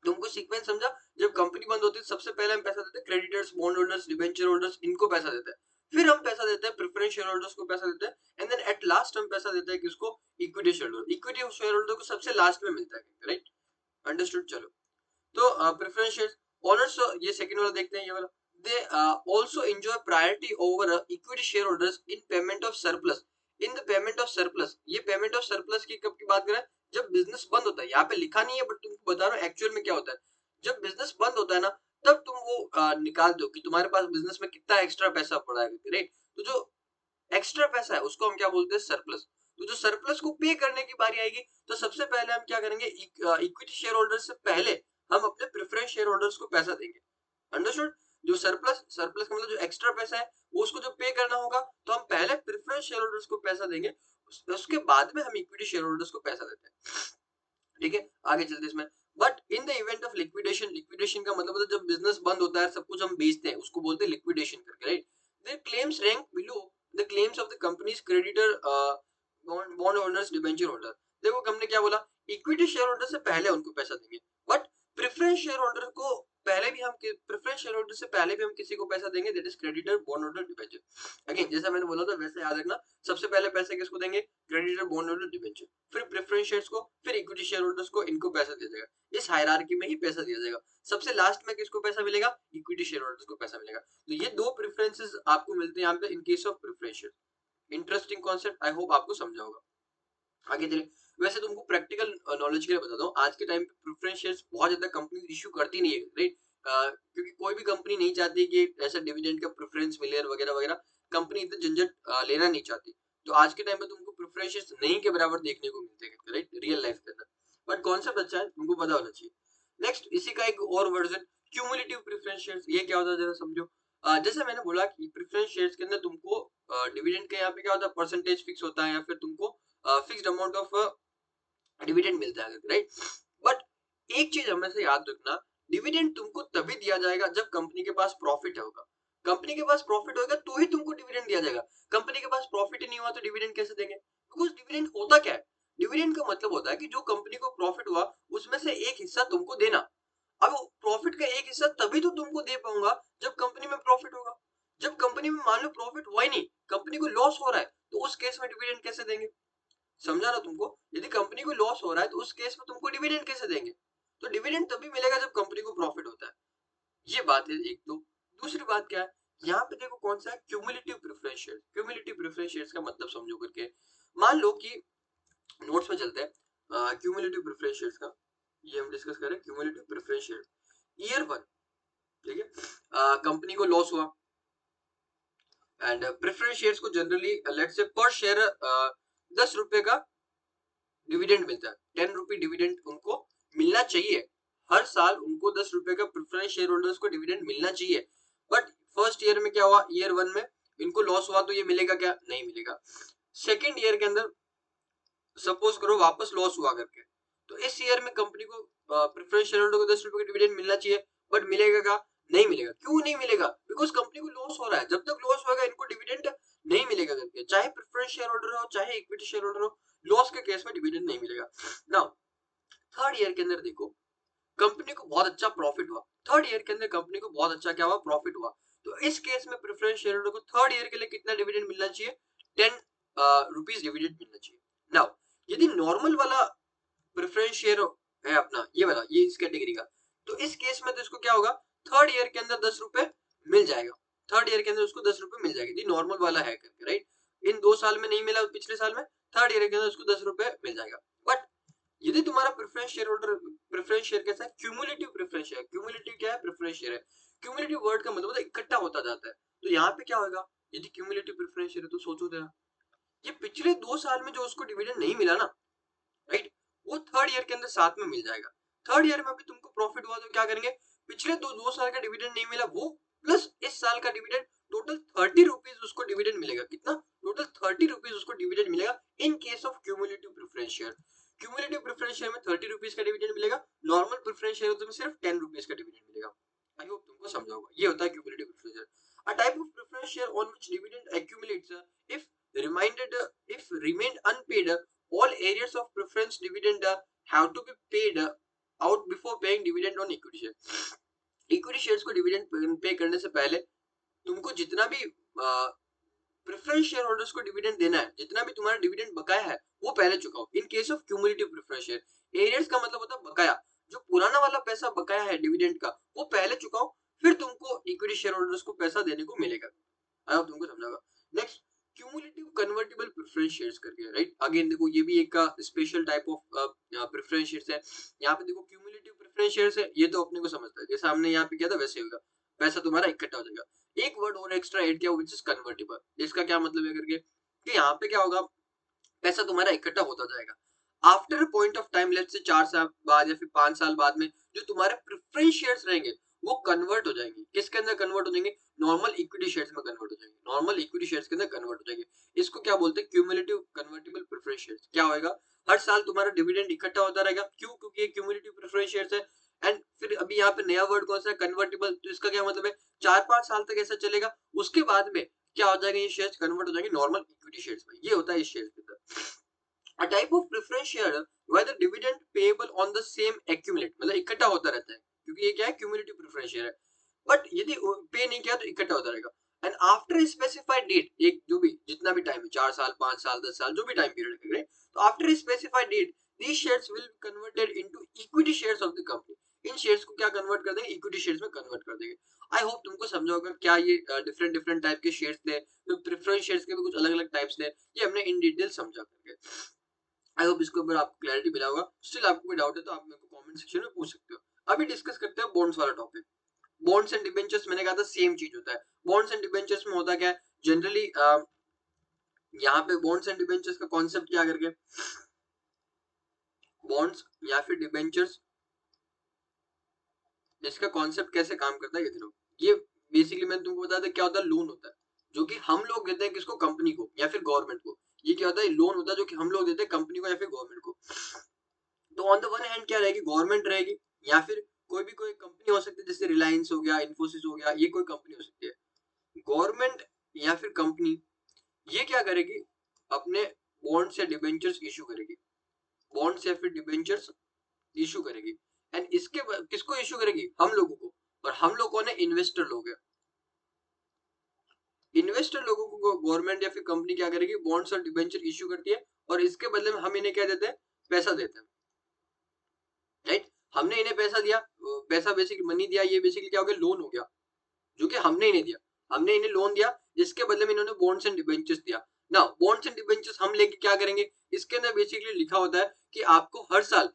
तुमको सीक्वेंस समझा? जब कंपनी बंद होती है सबसे पहले हम पैसा देते हैं creditors, bond holders, debenture holders, इनको पैसा देते हैं। फिर हम पैसा देते हैं प्रेफरेंस शेयर होल्डर्स को पैसा देते हैं, एंड देन एट लास्ट हम पैसा देते हैं किसको, equity share holder. Equity share holder को सबसे लास्ट में मिलता है, राइट? अंडरस्टूड? चलो, तो प्रेफरेंस शेयर्स ओनर्स, ये सेकंड वाला देखते हैं, ये वाला। They also enjoy priority over equity share holders in payment of surplus, in the payment of surplus. ये पेमेंट ऑफ सरप्लस की कब की बात कर रहे हैं, जब बिजनेस बंद होता है। यहाँ पे लिखा नहीं है बट तुमको बता रहा हूँ एक्चुअल में क्या होता है। जब बिजनेस बंद होता है ना, तब तुम वो निकाल दो कि तुम्हारे पास बिजनेस में कितना एक्स्ट्रा पैसा पड़ा है, राइट? तो जो एक्स्ट्रा पैसा है उसको हम क्या बोलते हैं, सरप्लस। तो जो सरप्लस को पे करने की बारी आएगी तो सबसे पहले हम क्या करेंगे, इक्विटी शेयर होल्डर से पहले हम अपने प्रेफरेंस शेयर होल्डर्स को पैसा देंगे। अंडरस्टूड? जो सरप्लस, सरप्लस का मतलब जो एक्स्ट्रा पैसा है वो उसको जो पे करना होगा तो हम पहले प्रेफरेंस शेयर होल्डर्स को पैसा देंगे, उसके बाद में हम इक्विटी शेयर होल्डर्स को पैसा देते हैं। ठीक है, आगे चलते इसमें। But in the event of liquidation, liquidation का मतलब होता है जब बिजनेस बंद होता है, सब कुछ हम बेचते हैं, उसको बोलते हैं लिक्विडेशन करके, right? The claims rank below the claims of the companies creditor, bond holders, debenture holder. देखो हमने क्या बोला, इक्विटी शेयर होल्डर से पहले उनको पैसा देंगे, बट प्रेफरेंस शेयर होल्डर को पहले भी हम, प्रेफरेंस शेयर होल्डर से पहले भी हम किसी को पैसा देंगे, that is creditor, bond holder, debenture. Again जैसा मैंने बोला था वैसे याद रखना, सबसे पहले पैसे किसको देंगे, क्रेडिटर, बॉन्ड होल्डर, डिबेंचर, फिर प्रेफरेंस शेयर्स को, फिर इक्विटी शेयर होल्डर्स को, इनको पैसा दिया जाएगा। इस हायरार्की में ही पैसा दिया जाएगा। सबसे लास्ट में किसको पैसा मिलेगा, इक्विटी शेयर होल्डर्स को पैसा मिलेगा। तो ये दो प्रेफरेंसेस आपको मिलते हैं यहाँ पे इन case of preference share. Interesting concept, I hope आपको समझा होगा। आगे चलिए, वैसे तुमको प्रैक्टिकल नॉलेज के लिए बताता हूँ, आज के टाइम पे प्रेफरेंस शेयर्स बहुत ज्यादा कंपनी इश्यू करती नहीं है, राइट? क्योंकि कोई भी कंपनी नहीं चाहती कि ऐसा डिविडेंड का प्रेफरेंस मिले वगैरह वगैरह, कंपनी इतना झंझट लेना नहीं चाहती। तो आज के टाइम पे तुमको प्रेफरेंस शेयर्स नहीं के बराबर देखने को मिलते हैं, राइट? रियल लाइफ के अंदर, बट कॉन्सेप्ट अच्छा है, तुमको पता होना चाहिए। नेक्स्ट, इसी का एक और वर्जन, क्यूमुलेटिव प्रेफरेंस शेयर्स। ये क्या होता है जरा समझो। जैसे मैंने बोला कि प्रेफरेंस शेयर्स के अंदर तुमको डिविडेंड का यहाँ पे क्या होता है, परसेंटेज फिक्स होता है या फिर तुमको फिक्स्ड अमाउंट ऑफ डिविडेंड मिलता है, राइट? बट एक चीज हमेशा याद रखना, डिविडेंड तुमको तभी दिया जाएगा जब कंपनी के पास प्रॉफिट होगा। कंपनी के पास प्रॉफिट होगा तो ही तुमको डिविडेंड दिया जाएगा। कंपनी के पास प्रॉफिट ही नहीं हुआ तो डिविडेंड कैसे देंगे? बिकॉज डिविडेंड होता क्या है? डिविडेंड का मतलब होता है कि जो कंपनी को प्रॉफिट हुआ उसमें से एक हिस्सा तुमको देना। अब प्रॉफिट का एक हिस्सा तभी तो तुमको दे पाऊंगा जब कंपनी में प्रॉफिट होगा। जब कंपनी में मान लो प्रॉफिट हुआ ही नहीं, कंपनी को लॉस हो रहा है, तो उस केस में डिविडेंड कैसे देंगे? समझा ना तुमको? यदि कंपनी को लॉस हो रहा है तो उस केस में तुमको डिविडेंड कैसे देंगे? तो डिविडेंड तभी मिलेगा जब कंपनी को प्रॉफिट होता है। ये बात है एक तो। दूसरी बात क्या है? यहाँ पे देखो कौन सा है, cumulative preference share. Cumulative preference shares का मतलब समझो करके। मान लो कि नोट्स में चलते हैं क्यूमुलेटिव प्रेफरेंस शेयर्स का। ये हम डिस्कस करें क्यूमुलेटिव प्रेफरेंस शेयर। ईयर 1, ठीक है, कंपनी को लॉस हुआ एंड प्रेफरेंस शेयर्स को जनरली लेट्स से पर शेयर 10 रुपए का डिविडेंड मिलता है। 10 रुपए डिविडेंड उनको मिलना चाहिए। हर साल उनको 10 रुपए का प्रेफरेंस शेयर होल्डर्स को डिविडेंड मिलना चाहिए। बट फर्स्ट ईयर में क्या हुआ, ईयर 1 में इनको लॉस हुआ तो ये मिलेगा क्या? नहीं मिलेगा। सेकेंड ईयर के अंदर सपोज करो वापस लॉस हुआ करके, तो इस ईयर में कंपनी को प्रेफरेंस शेयर होल्डर को 10 रुपए का डिविडेंड मिलना चाहिए। बट मिलेगा क्या? नहीं मिलेगा। क्यों नहीं मिलेगा? बिकॉज कंपनी को लॉस हो रहा है। जब तक लॉस होगा इनको डिविडेंड नहीं मिलेगा करके, चाहे प्रेफरेंस शेयर होल्डर हो चाहे इक्विटी शेयर होल्डर हो, लॉस के केस में डिविडेंड नहीं मिलेगा। नाउ थर्ड ईयर के अंदर देखो, कंपनी को बहुत अच्छा प्रॉफिट हुआ। थर्ड ईयर के अंदर कंपनी को बहुत अच्छा क्या हुआ, प्रॉफिट हुआ। तो इस केस में प्रेफरेंस शेयर होल्डर को थर्ड ईयर के लिए कितना डिविडेंड मिलना चाहिए? 10 रुपीज डिविडेंड मिलना चाहिए। नाउ यदि नॉर्मल वाला प्रेफरेंस शेयर है अपना, ये वाला, ये इस कैटेगरी का, तो इस केस में तो इसको क्या होगा, थर्ड ईयर के अंदर 10 रुपए मिल जाएगा। थर्ड ईयर के अंदर उसको 10 रुपए मिल जाएगी, नॉर्मल वाला है करके, राइट? इन 2 साल में नहीं मिला पिछले साल में, थर्ड ईयर के अंदर उसको 10 रुपए मिल जाएगा। बट यदि तुम्हारा preference share holder, preference share कैसा है, क्यूमुलेटिव प्रेफरेंस शेयर। क्यूमुलेटिव क्या है? प्रेफरेंस शेयर है। क्यूमुलेटिव वर्ड का मतलब होता है इकट्ठा होता जाता है। तो यहाँ पे क्या होगा, यदि क्यूमुलेटिव प्रेफरेंस शेयर है तो सोचो जरा, ये पिछले 2 साल में जो उसको डिविडेंड नहीं मिला ना, राइट, वो थर्ड ईयर के अंदर साथ में मिल जाएगा। थर्ड ईयर में अभी तुमको प्रॉफिट हुआ तो क्या करेंगे, पिछले दो साल का डिविडेंड नहीं मिला वो प्लस इस साल का डिविडेंड, टोटल 30 रुपीज उसको डिविडेंड मिलेगा। कितना? टोटल 30 रुपीज उसको डिविडेंड मिलेगा इन case of cumulative preference share. Cumulative preference share में 30 रुपीज का डिविडेंड मिलेगा। नॉर्मल प्रेफरेंस शेयर में सिर्फ 10 रुपीज का डिविडेंड मिलेगा। आई होप तुमको समझा होगा। ये होता है cumulative preference share. A type of preference share on which dividend accumulates if reminded if remained unpaid, all areas of preference dividend have to be paid out before paying dividend on equity share. Equity shares को dividend पे करने से पहले तुमको जितना भी preference share holders को dividend देना है, जितना भी तुम्हारा डिविडेंड बकाया है, वो पहले चुकाओ। In case of cumulative preference share, arrears का मतलब होता है बकाया। जो पुराना वाला पैसा बकाया है डिविडेंड का, वो पहले चुकाओ, फिर तुमको इक्विटी शेयर होल्डर्स को पैसा देने को मिलेगा। आई होप तुमको समझा होगा। Next, cumulative convertible preference shares करके, राइट? अगेन देखो ये भी एक special type of preference shares है। यहाँ पे देखो क्यूमुलेटिव प्रेफरेंस शेयर्स है, ये तो अपने को समझता है, जैसे हमने यहाँ पे किया था वैसे होगा, पैसा तुम्हारा इकट्ठा हो जाएगा। एक वर्ड और एक्स्ट्रा ऐड किया व्हिच इज कन्वर्टिबल। इसका क्या मतलब है करके, कि यहाँ पे क्या होगा, पैसा तुम्हारा इकट्ठा होता जाएगा। After point of time, let's say 4 साल बाद या फिर 5 साल बाद में, जो तुम्हारे प्रेफरेंस शेयर्स रहेंगे वो कन्वर्ट हो जाएंगे। किसके अंदर कन्वर्ट हो जाएंगे? नॉर्मल इक्विटी शेयर्स में कन्वर्ट हो जाएंगे। नॉर्मल इक्विटी शेयर्स के अंदर कन्वर्ट हो जाएंगे। इसको क्या बोलते हैं? Cumulative convertible preference shares. क्या होएगा, हर साल तुम्हारा डिविडेंड इकट्ठा होता रहेगा। क्यों? क्योंकि ये क्यूमुलेटिव प्रेफरेंस शेयर्स है। एंड फिर अभी यहाँ पे नया वर्ड कौन सा है? कन्वर्टिबल। तो इसका क्या मतलब है, 4-5 साल तक ऐसा चलेगा, उसके बाद में क्या हो जाएगा, ये शेयर्स कन्वर्ट हो जाएंगे नॉर्मल इक्विटी शेयर्स में। ये होता है इस शेयर्स के अंदर। A type of preference share where the dividend payable on the same accumulate, मतलब इकट्ठा होता रहता है, क्योंकि ये क्या है, क्यूमुलेटिव प्रेफरेंस शेयर है। बट यदि पे नहीं किया तो इकट्ठा होता रहेगा। एंड आफ्टर स्पेसिफाइड डेट, एक जो भी जितना भी टाइम है, 4 साल 5 साल 10 साल, जो भी टाइम पीरियड है, तो after specified date these shares will be converted into equity shares of the company। In shares को क्या कन्वर्ट कर देंगे? इक्विटी शेयर्स में कन्वर्ट कर देंगे। आई होप तुमको समझा होगा क्या ये डिफरेंट डिफरेंट टाइप के शेयर्स थे। तो प्रेफरेंस शेयर्स के भी कुछ अलग अलग टाइप्स थे, ये हमने इन डिटेल समझा करके। आई होप इसके ऊपर आपको क्लैरिटी मिला होगा। स्टिल आपको कोई डाउट है तो आप मेरे को कमेंट सेक्शन में पूछ सकते हो। अभी डिस्कस करते हैं बॉन्ड्स वाला टॉपिक। बॉन्ड्स एंड डिबेंचर्स, मैंने कहा था सेम चीज होता है। बॉन्ड्स एंड डिबेंचर्स में होता क्या है जनरली, यहाँ पे बॉन्ड्स एंड डिबेंचर्स का कॉन्सेप्ट क्या करके, बॉन्ड्स या फिर डिबेंचर्स, इसका कॉन्सेप्ट कैसे काम करता है ये देखो। ये बेसिकली मैंने तुमको बताया था क्या होता है, लोन होता है जो कि हम लोग देते हैं किसको, कंपनी को या फिर गवर्नमेंट को। ये क्या होता है, लोन होता है जो कि हम लोग देते हैं कंपनी को या फिर गवर्नमेंट को। तो ऑन द वन हैंड क्या रहेगी, गवर्नमेंट रहेगी या फिर कोई कंपनी हो सकती है, जैसे रिलायंस हो गया, इन्फोसिस हो गया, ये कोई कंपनी हो सकती है। गवर्नमेंट या फिर कंपनी ये क्या करेगी, अपने बॉन्ड्स या डिबेंचर्स इशू करेगी, बॉन्ड्स या फिर डिबेंचर्स इशू करेगी। एंड किसको इशू करेगी, हम लोगों को। और हम लोग कौन है, इन्वेस्टर लोग हैं। इन्वेस्टर लोगों को गवर्नमेंट या फिर कंपनी क्या करेगी, बॉन्ड्स और डिबेंचर इशू करती है, और इसके बदले में हम इन्हें क्या देते हैं, पैसा देते हैं, राइट। हमने इन्हें पैसा दिया, पैसा बेसिकली मनी दिया, ये बेसिकली क्या हो गया, लोन हो गया, जो कि हमने इन्हें दिया। हमने इन्हें लोन दिया, इसके बदले में इन्होंने बॉन्ड्स एंड डिबेंचर्स दिया। ना बॉन्ड्स एंड डिबेंचर्स हम लेके क्या करेंगे, इसके अंदर बेसिकली लिखा होता है कि आपको हर साल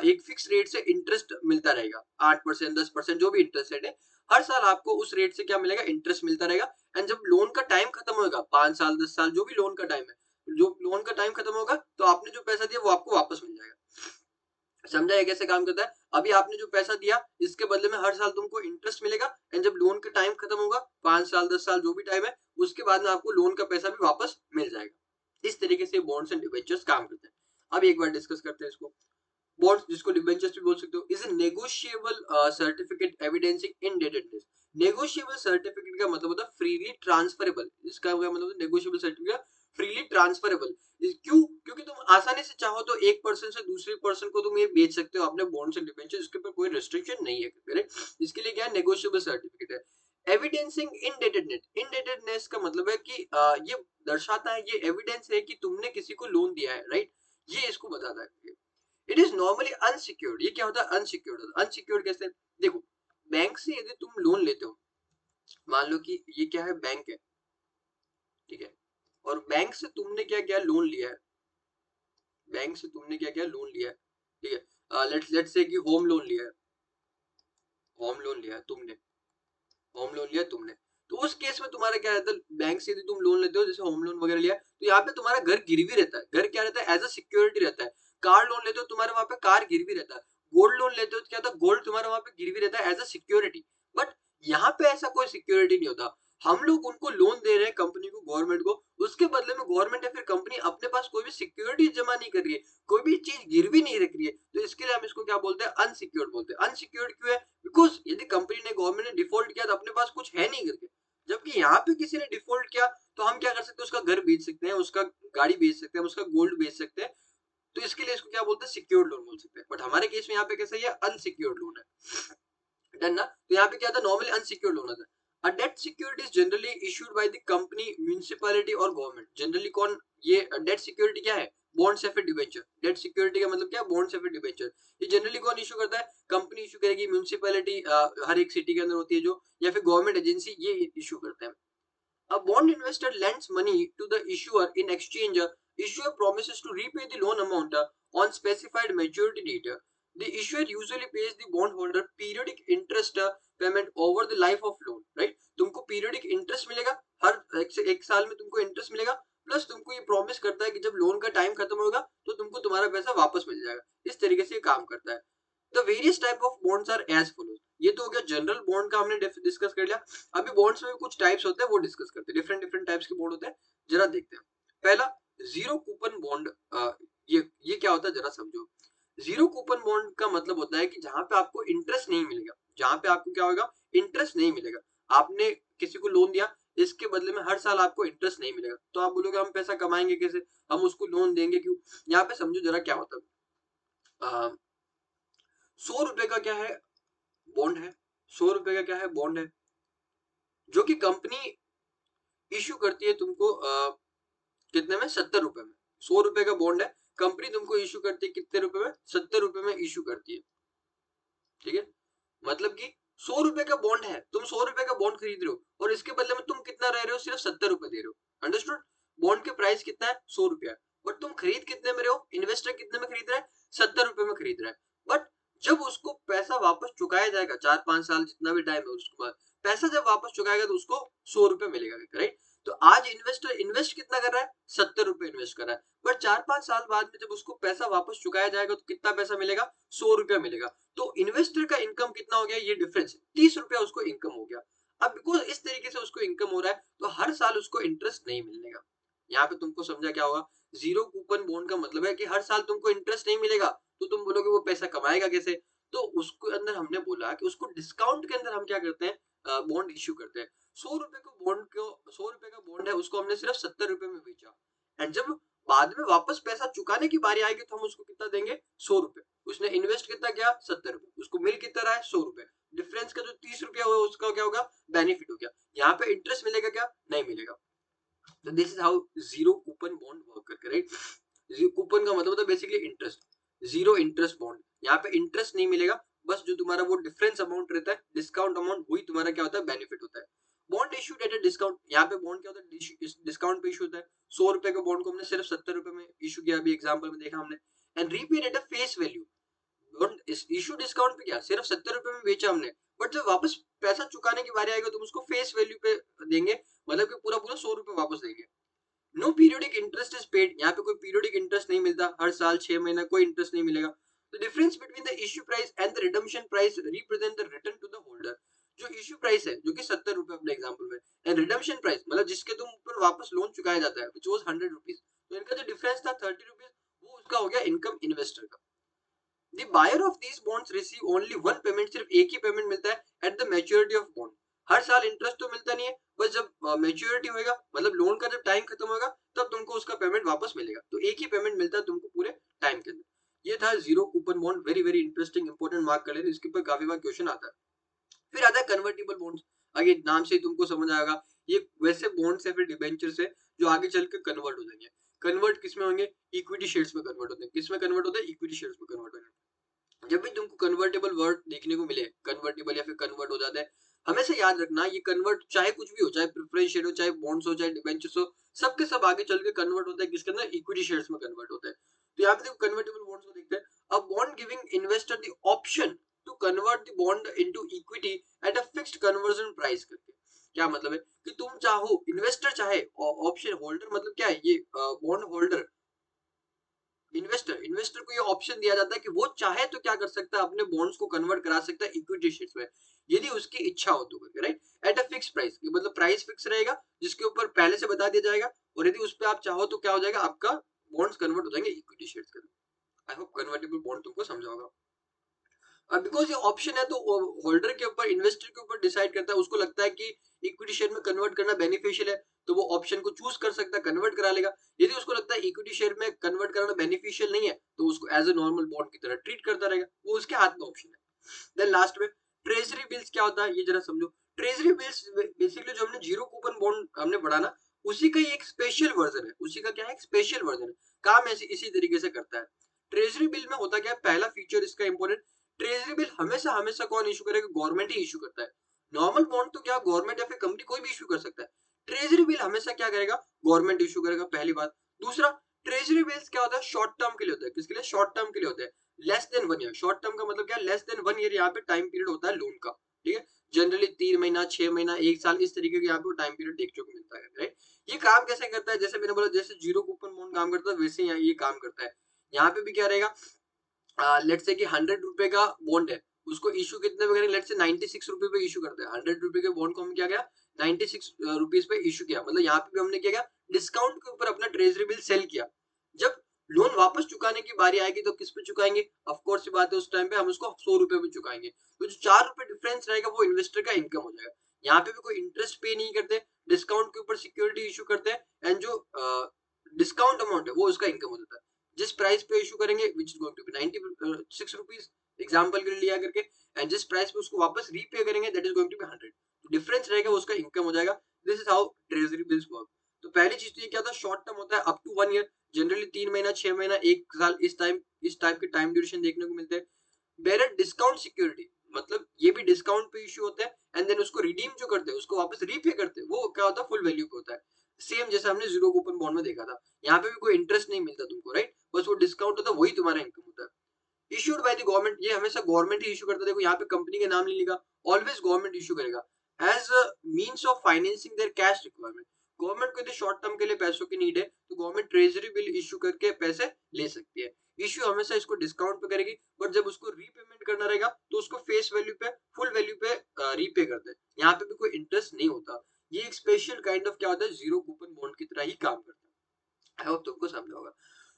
एक फिक्स रेट से इंटरेस्ट मिलता रहेगा, 8%, 10%, जो भी इंटरेस्ट रेट है, हर साल आपको उस रेट से क्या मिलेगा, इंटरेस्ट मिलता रहेगा। एंड जब लोन का टाइम खत्म होगा, 5 साल 10 साल जो भी लोन का टाइम है, जो लोन का टाइम खत्म होगा, तो आपने जो पैसा दिया वो आपको वापस मिल जाएगा। समझा ये कैसे काम करता है। अभी आपने जो पैसा दिया, इसके बदले में हर साल तुमको इंटरेस्ट मिलेगा, एंड जब लोन का टाइम खत्म होगा, 5 साल 10 साल जो भी टाइम है, उसके बाद में आपको लोन का पैसा भी वापस मिल जाएगा। इस तरीके से बॉन्ड्स एंड डिबेंचर्स काम करते हैं। अब एक बार डिस्कस करते हैं इसको। बॉन्ड्स, जिसको डिबेंचर्स भी बोल सकते हो, is a negotiable certificate evidencing indebtedness. Negotiable certificate का मतलब होता है फ्रीली ट्रांसफरेबल। इसका क्या मतलब है, नेगोशिएबल सर्टिफिकेट फ्रीली ट्रांसफरेबल। क्यों, क्योंकि तुम आसानी से चाहो तो एक पर्सन से दूसरे पर्सन को तुम ये बेच सकते हो अपने बॉन्ड्स एंड डिबेंचर, इसके ऊपर कोई रेस्ट्रिक्शन नहीं है, करेक्ट। इसके लिए क्या है, नेगोशिएबल सर्टिफिकेट है। एविडेंसिंग इनडेटेडनेस, इनडेटेडनेस का मतलब है कि ये दर्शाता है, ये एविडेंस है कि तुमने किसी को लोन दिया है, राइट। ये इसको बताता है। It is normally unsecured. ये क्या होता है, अनसिक्योर्ड होता है। अनसिक्योर्ड कैसे, देखो, बैंक से यदि तुम लोन लेते हो, मान लो कि ये क्या है, बैंक है, ठीक है, और बैंक से तुमने क्या किया, लोन लिया है, बैंक से तुमने क्या किया, लोन लिया है, ठीक है। लेट्स से कि होम लोन लिया है, होम लोन लिया है तुमने, होम लोन लिया तुमने। तो उस केस में तुम्हारा क्या रहता है, बैंक से यदि तुम लोन लेते हो, जैसे होम लोन वगैरह लिया, तो यहाँ पे तुम्हारा घर गिरवी रहता है। घर क्या रहता है, एज अ सिक्योरिटी रहता है। कार लोन लेते हो, तुम्हारे वहां पे कार गिरवी रहता है। गोल्ड लोन लेते हो तो क्या होता है, गोल्ड तुम्हारे वहां पे गिरवी रहता है एज अ सिक्योरिटी। बट यहाँ पे ऐसा कोई सिक्योरिटी नहीं होता। हम लोग उनको लोन दे रहे हैं, कंपनी को, गवर्नमेंट को, उसके बदले में गवर्नमेंट या फिर कंपनी अपने पास कोई भी सिक्योरिटी जमा नहीं कर रही है, कोई भी चीज गिरवी नहीं रख रही है। तो इसके लिए हम इसको क्या बोलते हैं, अनसिक्योर्ड बोलते हैं। अनसिक्योर्ड क्यों है, बिकॉज यदि कंपनी ने, गवर्नमेंट ने डिफॉल्ट किया तो अपने पास कुछ है नहीं करके। जबकि यहाँ पे किसी ने डिफॉल्ट किया तो हम क्या कर सकते हैं, उसका घर बेच सकते हैं, उसका गाड़ी बेच सकते हैं, उसका गोल्ड बेच सकते हैं। तो इसके लिए इसको क्या बोलते हैं, सिक्योर्ड लोन बोल सकते हैं। बट हमारे केस में यहाँ पे कैसा, ये अनसिक्योर्ड लोन है, डन ना। तो यहाँ पे क्या था, नॉर्मली अनसिक्योर्ड लोन होता है। A debt security is generally issued by the company, municipality और गवर्नमेंट। जनरली कौन, ये डेट सिक्योरिटी क्या है, बॉन्ड्स या फिर डिबेंचर। डेट सिक्योरिटी का मतलब क्या है, बॉन्ड्स या फिर डिबेंचर। ये जनरली कौन इशू करता है, कंपनी इशू करेगी, म्युनिसिपैलिटी हर एक सिटी के अंदर होती है जो, या फिर गवर्नमेंट एजेंसी, ये इशू करते हैं। A bond investor lends money to the issuer. In exchange, issuer promises to repay the loan amount on specified maturity date. The issuer usually pays the bondholder periodic interest payment over the life of loan. Right? तुमको periodic interest मिलेगा, हर एक साल में तुमको interest मिलेगा, plus तुमको ये promise करता है कि जब लोन का टाइम खत्म होगा तो तुमको तुम्हारा पैसा वापस मिल जाएगा। इस तरीके से ये काम करता है। The various type of bonds are as follows. ये तो हो गया जनरल बॉन्ड का, हमने डिस्कस कर लिया। अभी बॉन्ड्स में भी कुछ टाइप्स होते हैं, वो डिस्कस करते हैं। डिफरेंट डिफरेंट टाइप्स के बॉन्ड होते हैं, जरा देखते हैं। पहला, जीरो कूपन बॉन्ड। ये क्या होता है, जरा समझो। जीरो कूपन बॉन्ड का मतलब होता है कि जहां पे आपको इंटरेस्ट नहीं मिलेगा, जहां पे आपको क्या होगा, इंटरेस्ट नहीं मिलेगा। आपने किसी को लोन दिया, इसके बदले में हर साल आपको इंटरेस्ट नहीं मिलेगा, तो आप बोलोगे हम पैसा कमाएंगे कैसे, हम उसको लोन देंगे क्यों। यहाँ पे समझो जरा क्या होता है। 100 रुपए का क्या है, बॉन्ड है। 100 रुपए का क्या है, बॉन्ड है, जो कि कंपनी इश्यू करती है तुमको कितने में, 70 रुपए में। 100 रुपए का बॉन्ड है, कंपनी तुमको इश्यू करती है कितने रुपए में, 70 रुपए में इश्यू करती है, ठीक है। मतलब कि 100 रुपए का बॉन्ड है, तुम 100 रुपए का बॉन्ड खरीद रहे हो, और इसके बदले में तुम कितना रह रहे हो, सिर्फ 70 रुपए दे रहे हो। अंडरस्टूड। बॉन्ड के प्राइस कितना है, 100 रुपया, बट तुम खरीद कितने में रहे हो, इन्वेस्टर कितने में खरीद रहा है, 70 रुपए में खरीद रहा है। बट जब उसको पैसा वापस चुकाया जाएगा, 4-5 साल जितना भी टाइम है, उसके बाद पैसा जब वापस चुकाएगा तो उसको 100 रुपए मिलेगा, राइट। तो आज इन्वेस्टर इन्वेस्ट कितना कर रहा है, 70 रुपए इन्वेस्ट कर रहा है, बट 4-5 साल बाद में जब उसको पैसा वापस चुकाया जाएगा तो कितना पैसा मिलेगा, 100 रुपया मिलेगा। तो इन्वेस्टर का इनकम कितना हो गया, ये डिफरेंस 30 रुपया उसको इनकम हो गया। अब बिकॉज इस तरीके से उसको इनकम हो रहा है तो हर साल उसको इंटरेस्ट नहीं मिलेगा। यहाँ पे तुमको समझा क्या होगा? जीरो कूपन बॉन्ड का मतलब है कि हर साल तुमको इंटरेस्ट नहीं मिलेगा, तो तुम बोलोगे वो पैसा कमाएगा कैसे? तो उसके अंदर हमने बोला कि उसको डिस्काउंट के अंदर हम क्या करते हैं, बॉन्ड इश्यू करते हैं। 100 रुपए को बॉन्ड को 100 रुपए का बॉन्ड है, उसको हमने सिर्फ 70 रुपए में बेचा, एंड जब बाद में वापस पैसा चुकाने की बारी आएगी तो हम उसको कितना देंगे? 100 रुपए। उसने इन्वेस्ट कितना किया? 70 रुपए, उसको मिल कितना रहा है? 100 रुपए। डिफरेंस का जो 30 रुपया हुआ उसका क्या होगा? बेनिफिट हो गया। यहाँ पे इंटरेस्ट मिलेगा क्या? नहीं मिलेगा। तो this is how zero coupon bond work करके, राइट? जीरो कूपन का मतलब होता है basically interest, zero interest bond. यहाँ पे इंटरेस्ट नहीं मिलेगा, बस जो तुम्हारा वो डिफरेंस अमाउंट रहता है, डिस्काउंट अमाउंट, वही तुम्हारा क्या होता है? बेनिफिट होता है। Bond issued at a discount, यहाँ पे बॉन्ड क्या होता है? डिस्काउंट पे इशू होता है। 100 रुपए का बॉन्ड को हमने सिर्फ 70 रुपए में इशू किया, अभी एग्जाम्पल में देखा हमने। And repaid at a face value, issue discount पे क्या सिर्फ 70 रुपए में बेचा हमने, बट जब वापस पैसा चुकाने की बारी आएगा तुम उसको फेस वैल्यू पे देंगे, मतलब कि पूरा पूरा 100 रुपए वापस देंगे। No periodic interest is paid, यहाँ पे कोई पीरियोडिक इंटरेस्ट नहीं मिलता, हर साल 6 महीना कोई इंटरेस्ट नहीं मिलेगा। The difference between the issue price and the redemption price represent the return to the holder. जो इश्यू प्राइस है जो कि 70 रुपए अपने एग्जाम्पल में, एंड रिडम्पशन प्राइस मतलब जिसके तुम ऊपर वापस लोन चुकाया जाता है, विच वाज 100 रुपीज, तो इनका जो डिफरेंस था 30 रुपीज, वो उसका हो गया इनकम इन्वेस्टर का। The buyer of these bonds receive only one payment, सिर्फ एक ही पेमेंट मिलता है at the maturity of bond। हर साल इंटरेस्ट तो मिलता नहीं है, बस जब मैच्योरिटी होएगा, मतलब लोन का जब टाइम खत्म होगा, तब तुमको उसका पेमेंट वापस मिलेगा। तो एक ही पेमेंट मिलता है तुमको पूरे टाइम के अंदर। ये था zero coupon bond, very very interesting, important, mark कर लेना, इसके ऊपर काफी बार क्वेश्चन आता है। फिर आता है कन्वर्टेबल बॉन्ड्स। आगे नाम से ही तुमको समझ आएगा, ये वैसे बॉन्ड्स है, फिर डिबेंचर्स है, जो आगे चल के कन्वर्ट हो जाएंगे। कन्वर्ट किसमें होंगे? इक्विटी शेयर्स में कन्वर्ट होते हैं। किसमें कन्वर्ट होते हैं? इक्विटी शेयर्स में कन्वर्ट होते हैं। जब भी तुमको कन्वर्टेबल वर्ड देखने को मिले, कन्वर्टेबल या फिर कन्वर्ट हो जाता है, हमेशा याद रखना ये कन्वर्ट चाहे कुछ भी हो, चाहे प्रेफरेंस शेयर हो, चाहे बॉन्ड्स हो, चाहे डिबेंचर्स हो, सबके सब आगे चल के कन्वर्ट होता है किसके अंदर? इक्विटी शेयर्स में कन्वर्ट होता है। तो यहाँ पे देखो कन्वर्टेबल बॉन्ड्स को देखते हैं। A bond giving investor the option to convert the bond into equity at a fixed conversion price करके। क्या मतलब है कि तुम चाहो, इन्वेस्टर चाहे, ऑप्शन होल्डर मतलब क्या है? ये बॉन्ड होल्डर, इन्वेस्टर, इन्वेस्टर को ये ऑप्शन दिया जाता है कि वो चाहे तो क्या कर सकता है? अपने बॉन्ड्स को कन्वर्ट करा सकता है इक्विटी शेयर्स में, यदि उसकी इच्छा हो तो करके, right? At a fix price, मतलब प्राइस फिक्स रहेगा जिसके ऊपर पहले से बता दिया जाएगा, और यदि उस पे आप चाहो तो क्या हो जाएगा? आपका बॉन्ड्स कन्वर्ट हो जाएंगे इक्विटी शेयर्स के अंदर। आई होप कन्वर्टेबल बॉन्ड तुमको समझा होगा। बिकॉज ये ऑप्शन है तो होल्डर के ऊपर, इन्वेस्टर के ऊपर डिसाइड करता है, उसको लगता है कि इक्विटी शेयर में कन्वर्ट करना बेनिफिशियल है, तो वो ऑप्शन को चूज कर सकता है, कन्वर्ट करा लेगा। यदि उसको लगता है इक्विटी शेयर में कन्वर्ट कराना बेनिफिशियल नहीं है, तो उसको एज ए नॉर्मल बॉन्ड की तरह ट्रीट करता रहेगा, वो उसके हाथ में ऑप्शन है। देन लास्ट में ट्रेजरी बिल्स क्या होता है, ये जरा समझो। ट्रेजरी बिल्स बेसिकली जो हमने जीरो कूपन बॉन्ड हमने पढ़ा ना, उसी का एक स्पेशल वर्जन है, उसी का क्या है? स्पेशल वर्जन है। काम ऐसे इसी तरीके से करता है। ट्रेजरी बिल में होता क्या है? पहला फीचर इसका इंपॉर्टेंट, ट्रेजरी बिल हमेशा हमेशा कौन इशू करेगा? गवर्नमेंट ही इशू करता है। नॉर्मल बॉन्ड तो क्या गवर्नमेंट या फिर कंपनी कोई भी इशू कर सकता है, ट्रेजरी बिल हमेशा क्या करेगा? गवर्नमेंट इशू करेगा, पहली बात। दूसरा, ट्रेजरी बिल्स क्या होता है? शॉर्ट टर्म के लिए होता है। किसके लिए? शॉर्ट टर्म के लिए होता है, less than 1 year. Short term का मतलब क्या? लेस देन 1 ईयर यहाँ पे टाइम पीरियड होता है लोन का, ठीक है? जनरली 3 महीना, 6 महीना, 1 साल, इस तरीके के यहाँ पे टाइम पीरियड देखने को मिलता है, राइट? ये काम कैसे करता है? जैसे मैंने बोला, जैसे जीरो कूपन बॉन्ड काम करता है, वैसे यहाँ ये काम करता है। यहाँ पे भी क्या रहेगा? लेट्स से कि 100 रुपए का बॉन्ड है, उसको इशू कितने में करेंगे? लेट्स से 96 रुपए पे इशू करते हैं। 100 रुपए के बॉन्ड को हम क्या गया? 96 रुपीज पे इशू किया, मतलब यहाँ पे भी हमने क्या किया? डिस्काउंट के ऊपर अपना ट्रेजरी बिल सेल किया। जब लोन वापस चुकाने की बारी आएगी तो किस पे चुकाएंगे? ऑफ कोर्स बात है, उस टाइम पे हम उसको 100 रुपए में चुकाएंगे, तो जो 4 रुपए डिफरेंस रहेगा वो इन्वेस्टर का इनकम हो जाएगा। यहाँ पे भी कोई इंटरेस्ट पे नहीं करते, डिस्काउंट के ऊपर सिक्योरिटी इशू करते हैं, एंड जो डिस्काउंट अमाउंट है वो उसका इनकम हो जाता है। जिस प्राइस पे इशू करेंगे, which is going to be 96 rupees example के लिए लिया करके, एंड जिस प्राइस पे उसको वापस रीपे करेंगे, that is going to be 100, तो डिफरेंस रहेगा वो उसका इनकम हो जाएगा। This is how treasury bills work. तो पहली चीज तो ये क्या होता है? शॉर्ट टर्म होता है, अप टू 1 ईयर, जनरली 3 महीना, 6 महीना, 1 साल, इस टाइप के टाइम ड्यूरेशन देखने को मिलते हैं। बेरर डिस्काउंट सिक्योरिटी, मतलब ये भी डिस्काउंट पे इशू होता है, एंड देन उसको रिडीम जो करते हैं, उसको वापस रीपे करते हैं, वो क्या होता है? फुल वैल्यू पे होता है। सेम जैसा हमने जीरो कूपन बॉन्ड में देखा था, यहाँ पे भी कोई इंटरेस्ट नहीं मिलता तुमको, राइट? बस वो डिस्काउंट होता है, वही तुम्हारा इनकम होता है। इशूड बाय द गवर्नमेंट, ये हमेशा गवर्नमेंट ही इशू करता है। देखो यहाँ पे कंपनी के नाम नहीं लिखा, ऑलवेज गवर्नमेंट इशू करेगा, as a means of financing their cash requirement. Government को यदि शॉर्ट टर्म के लिए पैसों की नीड है, तो गवर्नमेंट ट्रेजरी बिल इशू करके पैसे ले सकती है। इश्यू हमेशा इसको डिस्काउंट पे करेगी, बट जब उसको रीपेमेंट करना रहेगा तो उसको फेस वैल्यू पे, फुल वैल्यू पे रीपे करते हैं। यहाँ पे भी कोई इंटरेस्ट नहीं होता। ये एक स्पेशल काइंड ऑफ क्या होता है, जीरो कूपन बॉन्ड की तरह ही काम करता है। आई होप तुमको समझा होगा।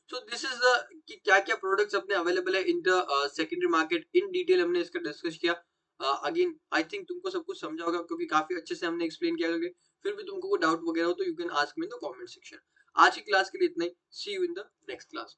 सो दिस इज द कि क्या-क्या प्रोडक्ट्स अपने अवेलेबल है in the secondary market, in detail हमने इसका डिस्कस किया। अगेन आई थिंक तुमको सब कुछ समझा होगा क्योंकि काफी अच्छे से हमने एक्सप्लेन किया करके। फिर भी तुमको कोई डाउट वगैरह हो तो you can ask me in the comment section. आज की क्लास के लिए इतना ही। See you in the next class.